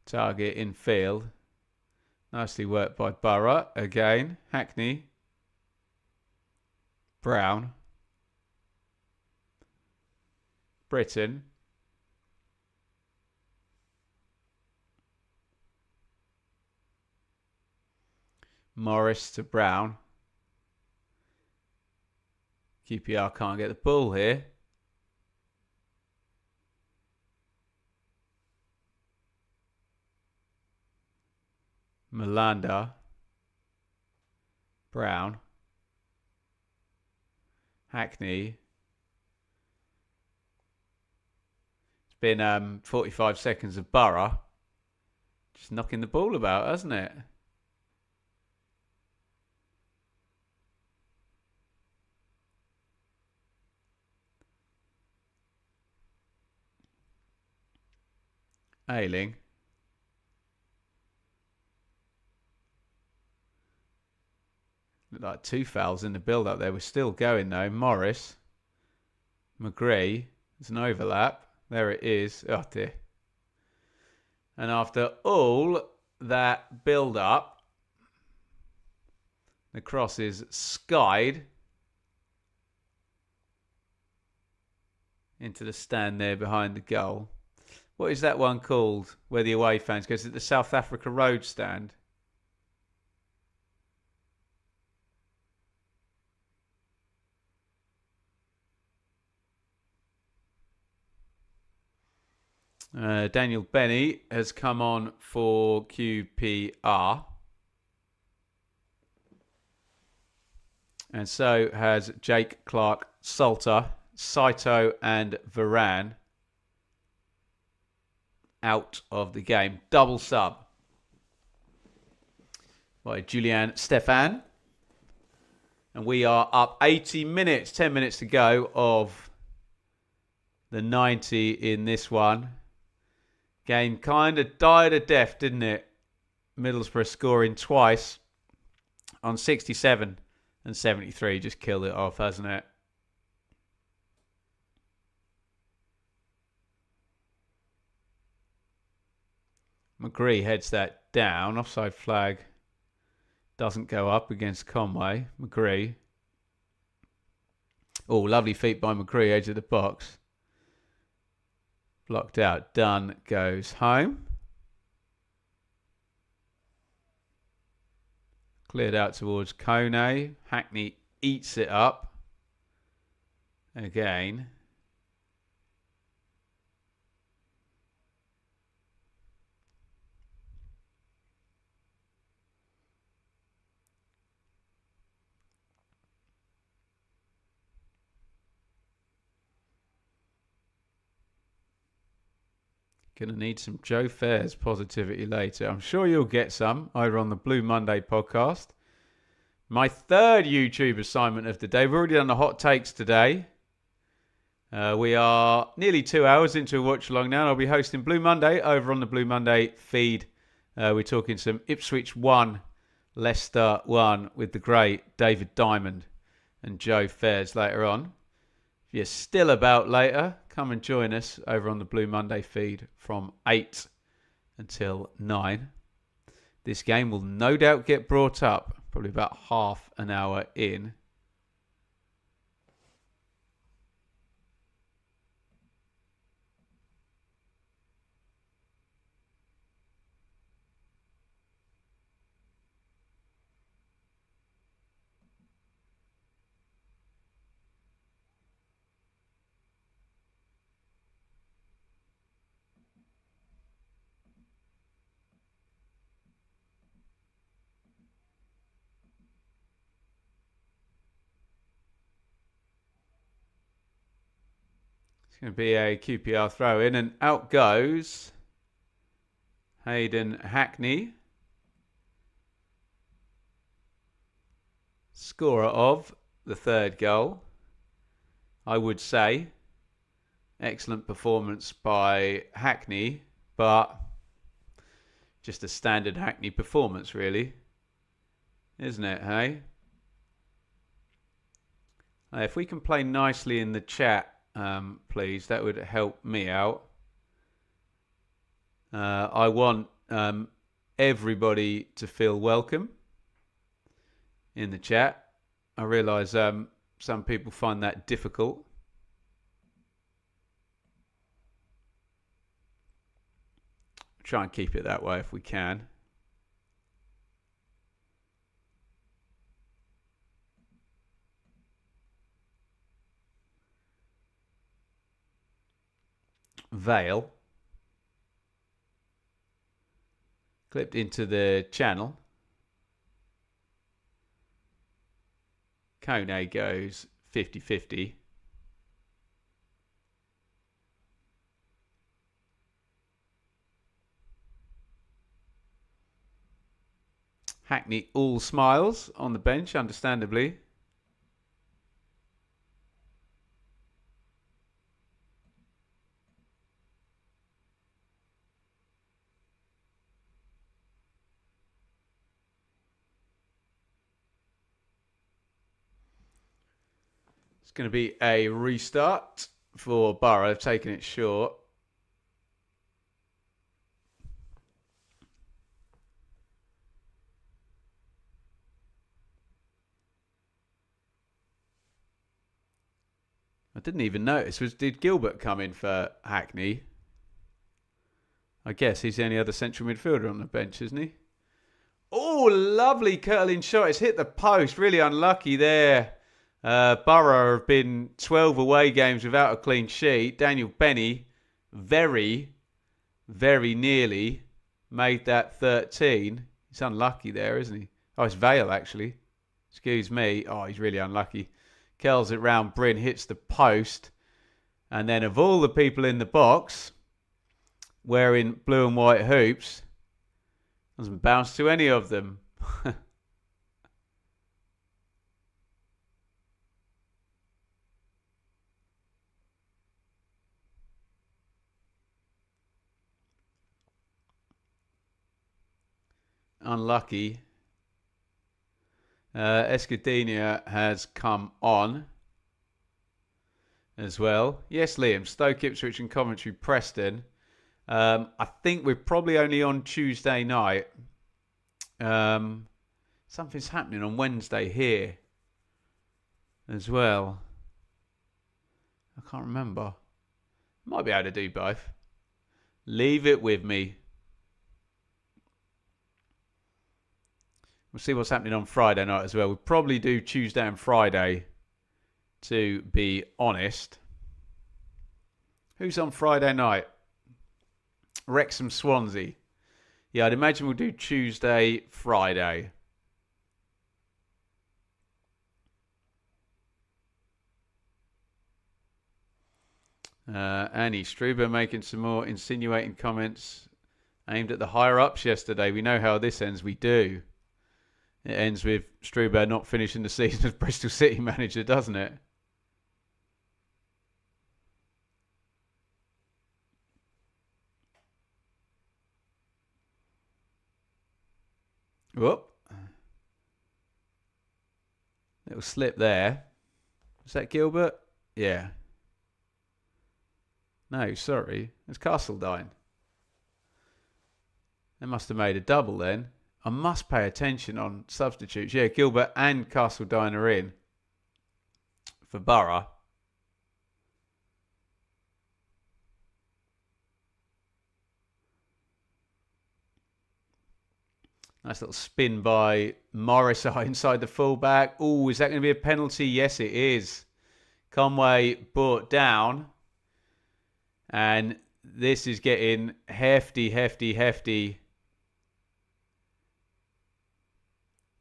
Target in field. Nicely worked by Boro. Again, Hackney. Brown. Britton. Morris to Brown. QPR can't get the ball here. Malanda. Brown. Hackney. It's been 45 seconds of Boro. Just knocking the ball about, hasn't it? Ailing. Looked like 2 fouls in the build-up there. We're still going, though. Morris. McGree. There's an overlap. There it is. Oh, dear. And after all that build-up, the cross is skied into the stand there behind the goal. What is that one called where the away fans go? Is it the South Africa Road stand? Daniel Benny has come on for QPR. And so has Jake Clark Salter, Saito and Varane out of the game. Double sub by Julian Stefan. And we are up 80 minutes, 10 minutes to go of the 90 in this one. Game kind of died a death, didn't it? Middlesbrough scoring twice on 67 and 73. Just killed it off, hasn't it? McGree heads that down. Offside flag doesn't go up against Conway. McGree. Oh, lovely feet by McGree, edge of the box. Blocked out. Dunn goes home. Cleared out towards Kone. Hackney eats it up. Again. Going to need some Joe Fairs positivity later. I'm sure you'll get some over on the Blue Monday podcast. My third YouTube assignment of the day. We've already done the hot takes today. We are nearly 2 hours into a watch along now. And I'll be hosting Blue Monday over on the Blue Monday feed. We're talking some Ipswich 1, Leicester 1 with the great David Diamond and Joe Fairs later on. If you're still about later, come and join us over on the Blue Monday feed from 8 until 9. This game will no doubt get brought up probably about half an hour in. It's going to be a QPR throw in, and out goes Hayden Hackney, scorer of the third goal. I would say excellent performance by Hackney, but just a standard Hackney performance, really, isn't it? Hey, if we can play nicely in the chat, please, that would help me out. I want everybody to feel welcome in the chat. I realise some people find that difficult. Try and keep it that way if we can. Vale clipped into the channel. Kone goes 50-50. Hackney all smiles on the bench, understandably. It's going to be a restart for Boro. They've taken it short. I didn't even notice. Did Gilbert come in for Hackney? I guess he's the only other central midfielder on the bench, isn't he? Oh, lovely curling shot. It's hit the post. Really unlucky there. Boro have been 12 away games without a clean sheet. Daniel Benny very, very nearly made that 13. He's unlucky there, isn't he? Oh, it's Vale, actually. Excuse me. Oh, he's really unlucky. Curls it round Bryn, hits the post. And then of all the people in the box wearing blue and white hoops, doesn't bounce to any of them. Unlucky. Escudinha has come on as well. Yes, Liam. Stoke, Ipswich and Coventry, Preston. I think we're probably only on Tuesday night. Something's happening on Wednesday here as well. I can't remember. Might be able to do both. Leave it with me. We'll see what's happening on Friday night as well. We'll probably do Tuesday and Friday, to be honest. Who's on Friday night? Wrexham Swansea. Yeah, I'd imagine we'll do Tuesday, Friday. Annie Struber making some more insinuating comments aimed at the higher-ups yesterday. We know how this ends. We do. It ends with Struber not finishing the season as Bristol City manager, doesn't it? Whoop. Little slip there. Is that Gilbert? Yeah. No, sorry. It's Castledine. They must have made a double then. I must pay attention on substitutes. Yeah, Gilbert and Castledine are in for Boro. Nice little spin by Morris inside the fullback. Oh, is that going to be a penalty? Yes, it is. Conway brought down. And this is getting hefty.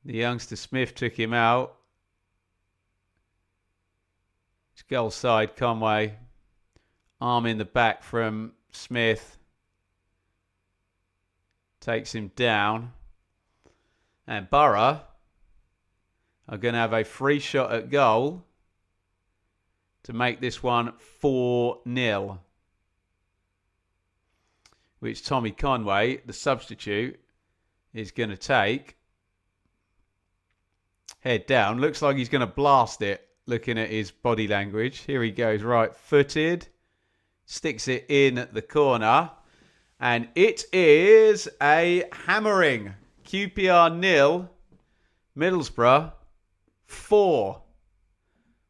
The youngster Smith took him out. It's goal side, Conway. Arm in the back from Smith. Takes him down. And Boro are going to have a free shot at goal to make this one 4-0. Which Tommy Conway, the substitute, is going to take. Head down. Looks like he's going to blast it, looking at his body language. Here he goes, right-footed. Sticks it in the corner. And it is a hammering. QPR 0. Middlesbrough 4.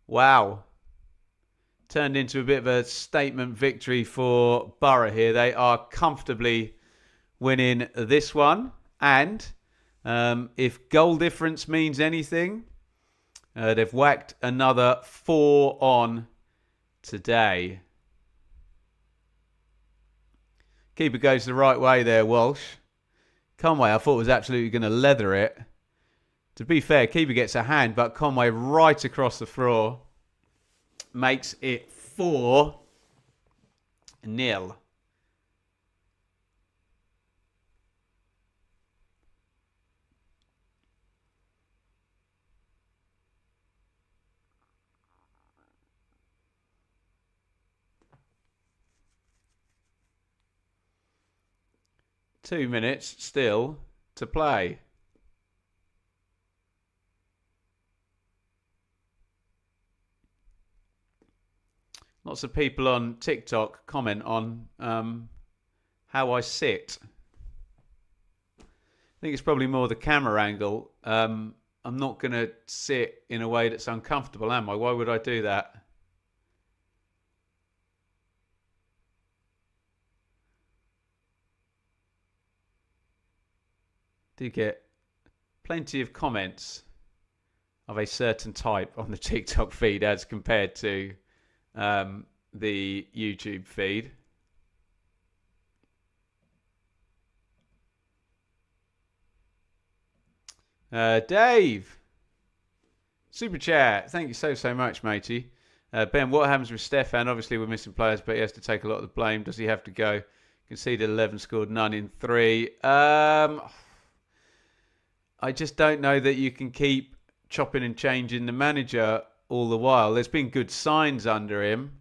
Wow. Turned into a bit of a statement victory for Boro here. They are comfortably winning this one. And if goal difference means anything, they've whacked another 4 on today. Keeper goes the right way there, Walsh. Conway, I thought was absolutely going to leather it. To be fair, keeper gets a hand, but Conway right across the floor makes it 4-0. 2 minutes still to play. Lots of people on TikTok comment on how I sit. I think it's probably more the camera angle. I'm not going to sit in a way that's uncomfortable, am I? Why would I do that? Do get plenty of comments of a certain type on the TikTok feed as compared to the YouTube feed. Dave, super chat. Thank you so much, matey. Ben, what happens with Stefan? Obviously, we're missing players, but he has to take a lot of the blame. Does he have to go? Conceded 11, scored none in 3. I just don't know that you can keep chopping and changing the manager all the while. There's been good signs under him.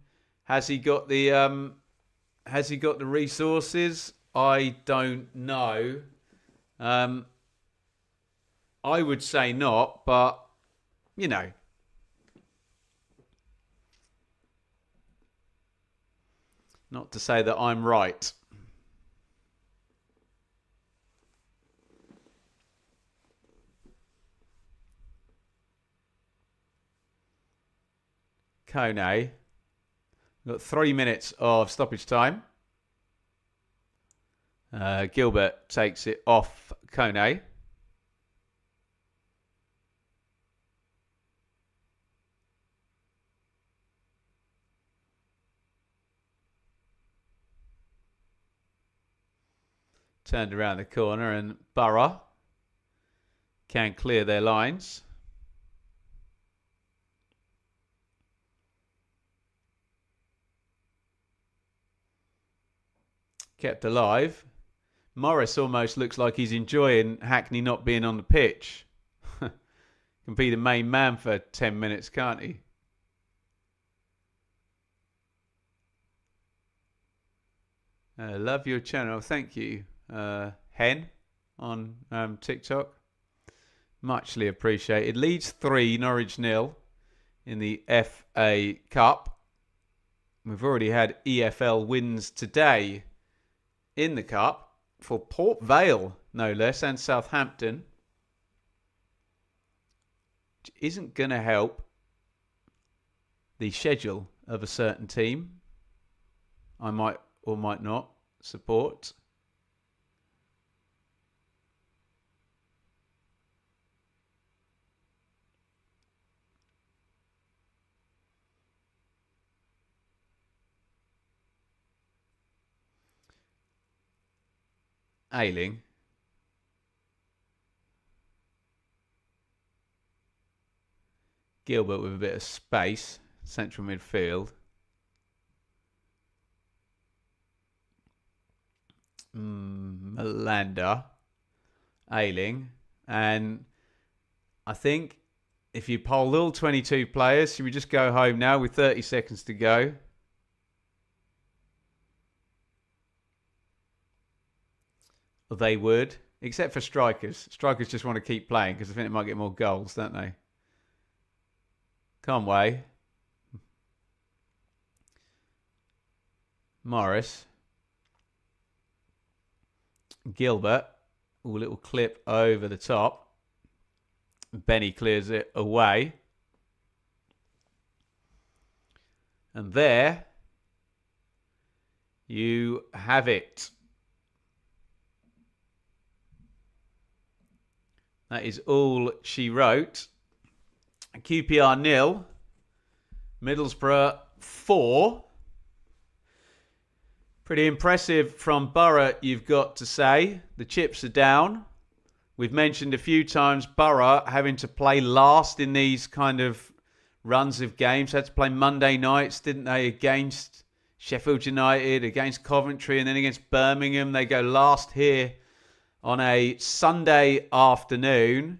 Has he got the resources? I don't know. I would say not, but you know. Not to say that I'm right. Kone. We've got 3 minutes of stoppage time. Gilbert takes it off Kone. Turned around the corner and Boro can clear their lines. Kept alive. Morris almost looks like he's enjoying Hackney not being on the pitch. Can be the main man for 10 minutes, can't he? Love your channel. Thank you, Hen, on TikTok. Muchly appreciated. Leeds 3, Norwich 0 in the FA Cup. We've already had EFL wins today in the Cup for Port Vale, no less, and Southampton. Which isn't going to help the schedule of a certain team. I might or might not support. Ailing. Gilbert with a bit of space. Central midfield. Melander, Ayling, and I think if you poll all 22 players, should we just go home now with 30 seconds to go? They would, except for strikers. Strikers just want to keep playing because I think they might get more goals, don't they? Conway. Morris. Gilbert. Ooh, little clip over the top. Benny clears it away. And there you have it. That is all she wrote. QPR 0. Middlesbrough 4. Pretty impressive from Boro, you've got to say. The chips are down. We've mentioned a few times Boro having to play last in these kind of runs of games. Had to play Monday nights, didn't they, against Sheffield United, against Coventry, and then against Birmingham. They go last here on a Sunday afternoon.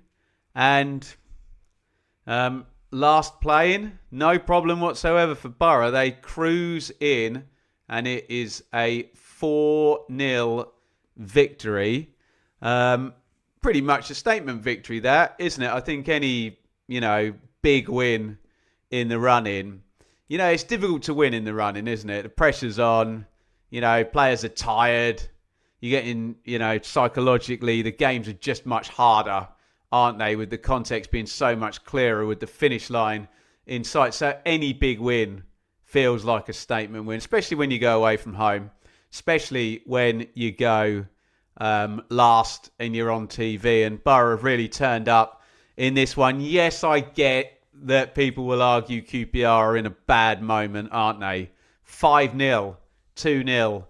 And last playing, no problem whatsoever for Boro. They cruise in. And it is a 4-0 victory. Pretty much a statement victory, that, isn't it? I think any, big win in the run-in. It's difficult to win in the run-in, isn't it? The pressure's on. Players are tired. You're getting, psychologically, the games are just much harder, aren't they? With the context being so much clearer, with the finish line in sight. So any big win feels like a statement win, especially when you go away from home, especially when you go last and you're on TV. And Boro have really turned up in this one. Yes, I get that people will argue QPR are in a bad moment, aren't they? 5-0, 2-0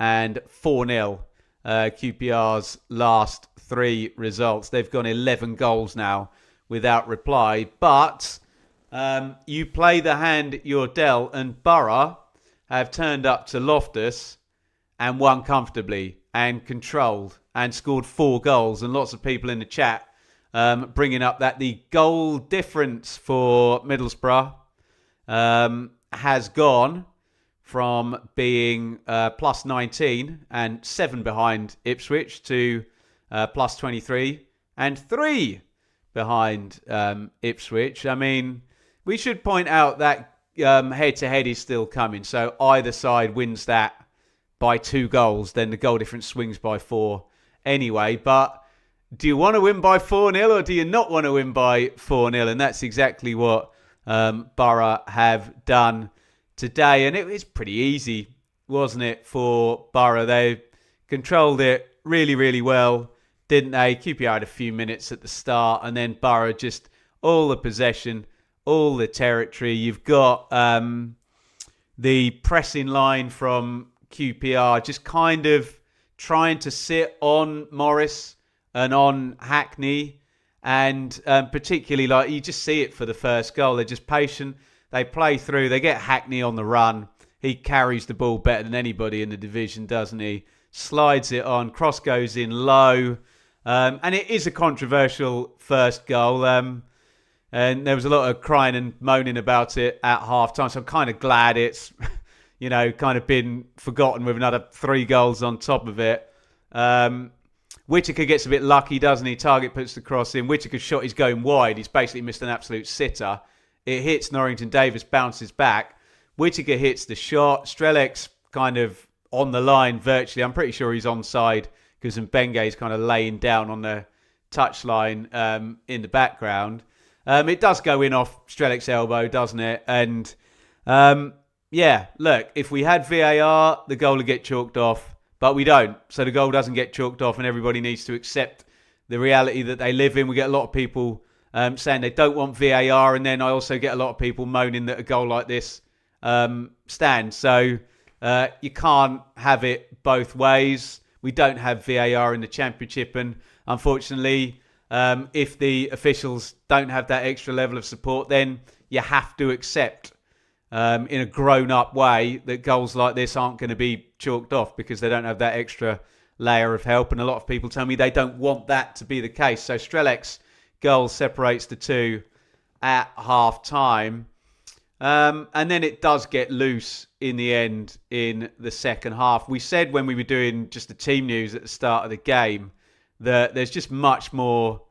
and 4-0. QPR's last 3 results. They've gone 11 goals now without reply. But you play the hand you're dealt, and Boro have turned up to Loftus and won comfortably and controlled and scored 4 goals. And lots of people in the chat bringing up that the goal difference for Middlesbrough has gone from being plus 19 and 7 behind Ipswich to plus 23 and 3 behind Ipswich. I mean, we should point out that head-to-head is still coming. So either side wins that by 2 goals, then the goal difference swings by 4 anyway. But do you want to win by 4-0 or do you not want to win by 4-0? And that's exactly what Boro have done today. And it was pretty easy, wasn't it, for Boro? They controlled it really, really well, didn't they? QPR had a few minutes at the start, and then Boro just all the possession, all the territory. You've got the pressing line from QPR just kind of trying to sit on Morris and on Hackney. And particularly, like, you just see it for the first goal. They're just patient. They play through. They get Hackney on the run. He carries the ball better than anybody in the division, doesn't he? Slides it on. Cross goes in low. And it is a controversial first goal. And there was a lot of crying and moaning about it at half-time. So I'm kind of glad it's, kind of been forgotten with another 3 goals on top of it. Whittaker gets a bit lucky, doesn't he? Target puts the cross in. Whittaker's shot is going wide. He's basically missed an absolute sitter. It hits Norrington Davis, bounces back. Whittaker hits the shot. Strelek's kind of on the line virtually. I'm pretty sure he's onside because Mbenge's kind of laying down on the touchline in the background. It does go in off Strelek's elbow, doesn't it? And look, if we had VAR, the goal would get chalked off, but we don't. So the goal doesn't get chalked off, and everybody needs to accept the reality that they live in. We get a lot of people saying they don't want VAR, and then I also get a lot of people moaning that a goal like this stands. So you can't have it both ways. We don't have VAR in the Championship, and unfortunately, if the officials don't have that extra level of support, then you have to accept in a grown-up way that goals like this aren't going to be chalked off because they don't have that extra layer of help, and a lot of people tell me they don't want that to be the case. So Strelek's goal separates the two at half-time. And then it does get loose in the end in the second half. We said when we were doing just the team news at the start of the game that there's just much more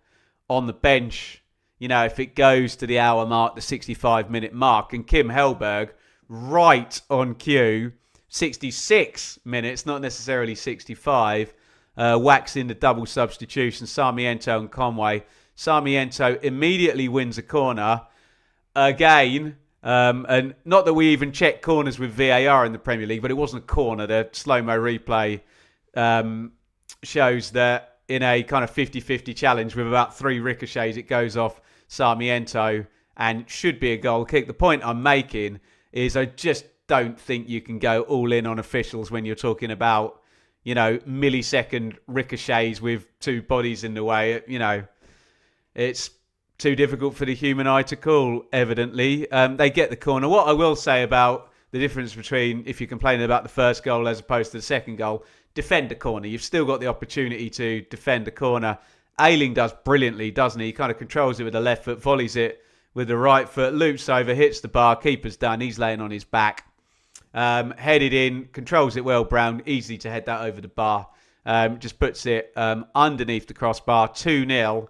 on the bench, if it goes to the hour mark, the 65-minute mark. And Kim Hellberg, right on cue, 66 minutes, not necessarily 65, whacks in the double substitution, Sarmiento and Conway. Sarmiento immediately wins a corner again. And not that we even check corners with VAR in the Premier League, but it wasn't a corner. The slow-mo replay shows that in a kind of 50-50 challenge with about 3 ricochets, it goes off Sarmiento and should be a goal kick. The point I'm making is I just don't think you can go all in on officials when you're talking about, millisecond ricochets with 2 bodies in the way. It's too difficult for the human eye to call, evidently. They get the corner. What I will say about the difference between, if you're complaining about the first goal as opposed to the second goal, defend a corner. You've still got the opportunity to defend a corner. Ayling does brilliantly, doesn't he? He kind of controls it with the left foot, volleys it with the right foot, loops over, hits the bar, keeper's done. He's laying on his back. Headed in, controls it well, Brown. Easy to head that over the bar. Just puts it underneath the crossbar, 2-0.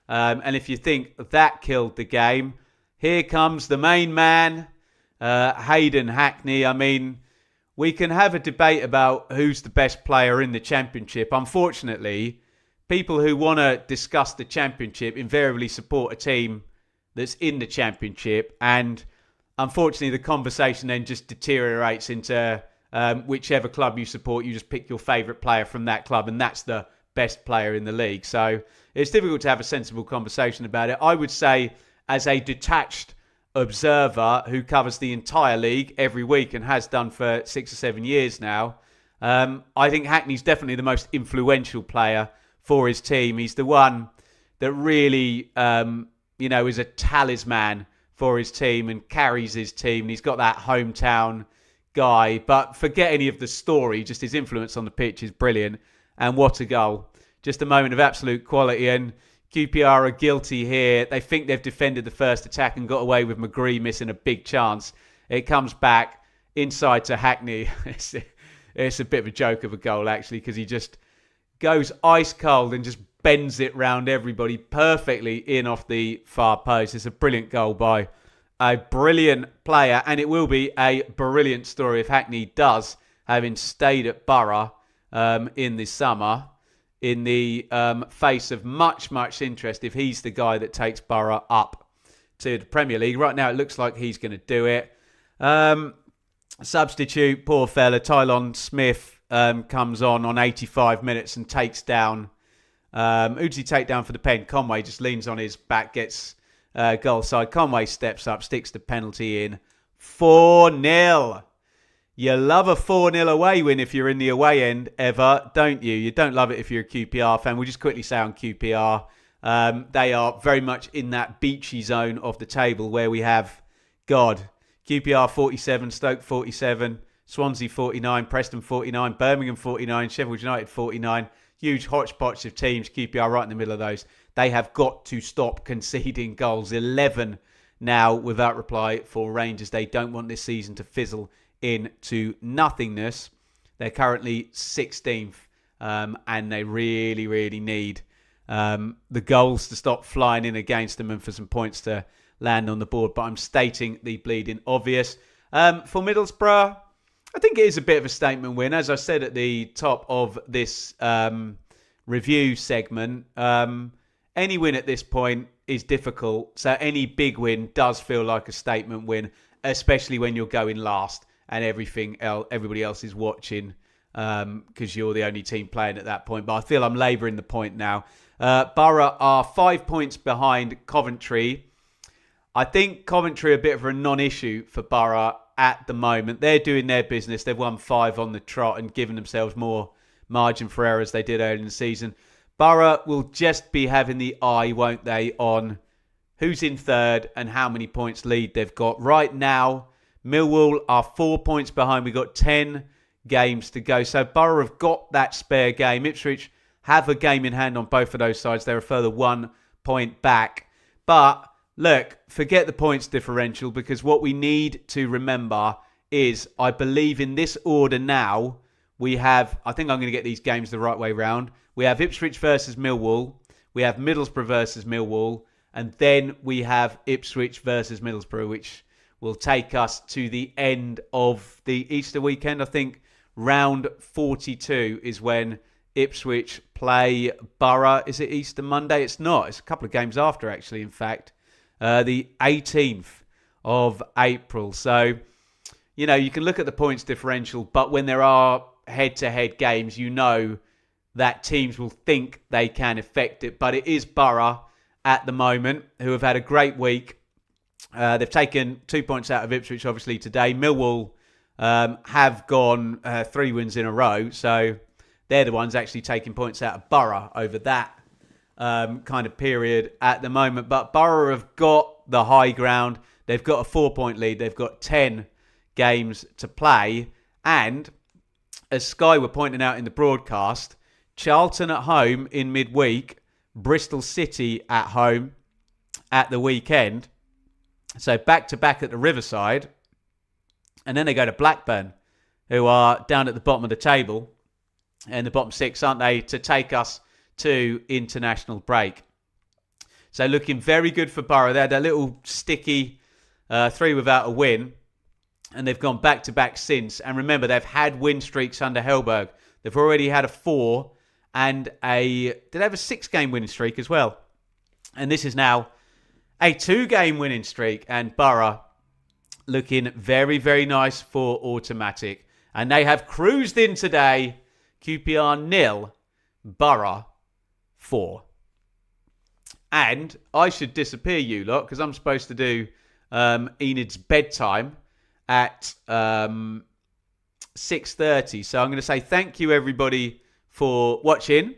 And if you think that killed the game, here comes the main man, Hayden Hackney. I mean, we can have a debate about who's the best player in the Championship. Unfortunately, people who want to discuss the Championship invariably support a team that's in the Championship. And unfortunately, the conversation then just deteriorates into whichever club you support. You just pick your favourite player from that club, and that's the best player in the league. So it's difficult to have a sensible conversation about it. I would say, as a detached observer who covers the entire league every week and has done for 6 or 7 years now, I think Hackney's definitely the most influential player for his team. He's the one that really, is a talisman for his team and carries his team. And he's got that hometown guy. But forget any of the story, just his influence on the pitch is brilliant. And what a goal. Just a moment of absolute quality. And QPR are guilty here. They think they've defended the first attack and got away with McGree missing a big chance. It comes back inside to Hackney. It's a bit of a joke of a goal, actually, because he just goes ice cold and just bends it round everybody perfectly in off the far post. It's a brilliant goal by a brilliant player. And it will be a brilliant story if Hackney does, having stayed at Boro in the summer, in the face of much, much interest, if he's the guy that takes Boro up to the Premier League. Right now, it looks like he's going to do it. Substitute, poor fella, Tylon Smith comes on 85 minutes and takes down. Who does he take down for the pen? Conway just leans on his back, gets goal side. Conway steps up, sticks the penalty in. 4-0. You love a 4-0 away win if you're in the away end ever, don't you? You don't love it if you're a QPR fan. We'll just quickly say on QPR, they are very much in that beachy zone of the table where we have, QPR 47, Stoke 47, Swansea 49, Preston 49, Birmingham 49, Sheffield United 49. Huge hodgepodge of teams, QPR right in the middle of those. They have got to stop conceding goals. 11 now without reply for Rangers. They don't want this season to fizzle into nothingness. They're currently 16th and they really, really need the goals to stop flying in against them and for some points to land on the board. But I'm stating the bleeding obvious. For Middlesbrough, I think it is a bit of a statement win. As I said at the top of this review segment, any win at this point is difficult. So any big win does feel like a statement win, especially when you're going last and everybody else is watching because you're the only team playing at that point. But I feel I'm labouring the point now. Boro are 5 points behind Coventry. I think Coventry are a bit of a non-issue for Boro at the moment. They're doing their business. They've won 5 on the trot and given themselves more margin for error as they did earlier in the season. Boro will just be having the eye, won't they, on who's in third and how many points lead they've got. Right now, Millwall are 4 points behind. We've got 10 games to go. So Boro have got that spare game. Ipswich have a game in hand on both of those sides. They're a further 1 point back. But look, forget the points differential, because what we need to remember is, I believe in this order now, we have, I think I'm going to get these games the right way round. We have Ipswich versus Millwall. We have Middlesbrough versus Millwall. And then we have Ipswich versus Middlesbrough, which will take us to the end of the Easter weekend. I think round 42 is when Ipswich play Boro. Is it Easter Monday? It's not. It's a couple of games after, actually, in fact. The 18th of April. So, you know, you can look at the points differential, but when there are head-to-head games, you know that teams will think they can affect it. But it is Boro at the moment, who have had a great week. They've taken 2 points out of Ipswich, obviously, today. Millwall have gone 3 wins in a row. So they're the ones actually taking points out of Boro over that kind of period at the moment. But Boro have got the high ground. They've got a 4-point lead. They've got 10 games to play. And as Sky were pointing out in the broadcast, Charlton at home in midweek, Bristol City at home at the weekend. So back-to-back at the Riverside. And then they go to Blackburn, who are down at the bottom of the table, and the bottom 6, aren't they, to take us to international break. So looking very good for Boro. They had a little sticky 3 without a win, and they've gone back-to-back since. And remember, they've had win streaks under Hellberg. They've already had a 4 and did they have a 6-game winning streak as well? And this is now a 2-game winning streak, and Boro looking very, very nice for automatic. And they have cruised in today. QPR 0, Boro 4. And I should disappear, you lot, because I'm supposed to do Enid's bedtime at 6:30. So I'm going to say thank you, everybody, for watching.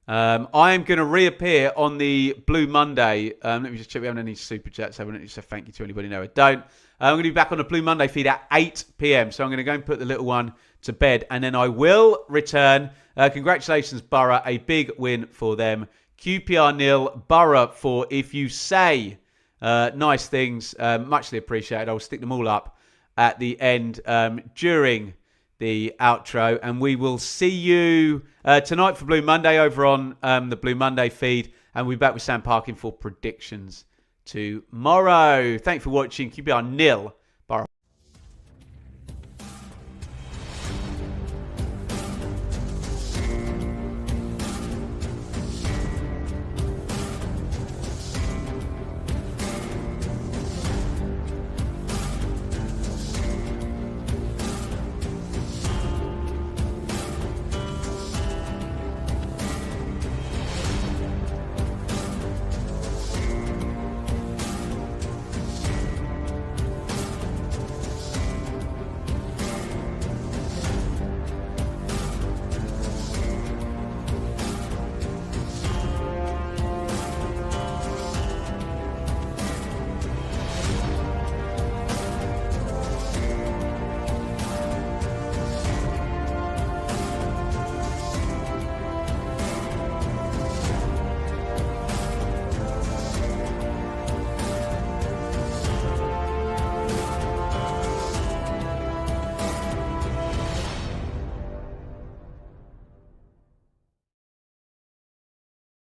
I am going to reappear on the Blue Monday. Let me just check we haven't any super chats. I haven't said thank you to anybody. No, I don't. I'm going to be back on the Blue Monday feed at 8 p.m. So I'm going to go and put the little one to bed, and then I will return. Congratulations, Boro. A big win for them. QPR 0, Boro 4. If you say nice things, muchly appreciated. I'll stick them all up at the end during the outro, and we will see you tonight for Blue Monday over on the Blue Monday feed, and we'll be back with Sam Parkin for predictions tomorrow. Thanks for watching. QPR 0,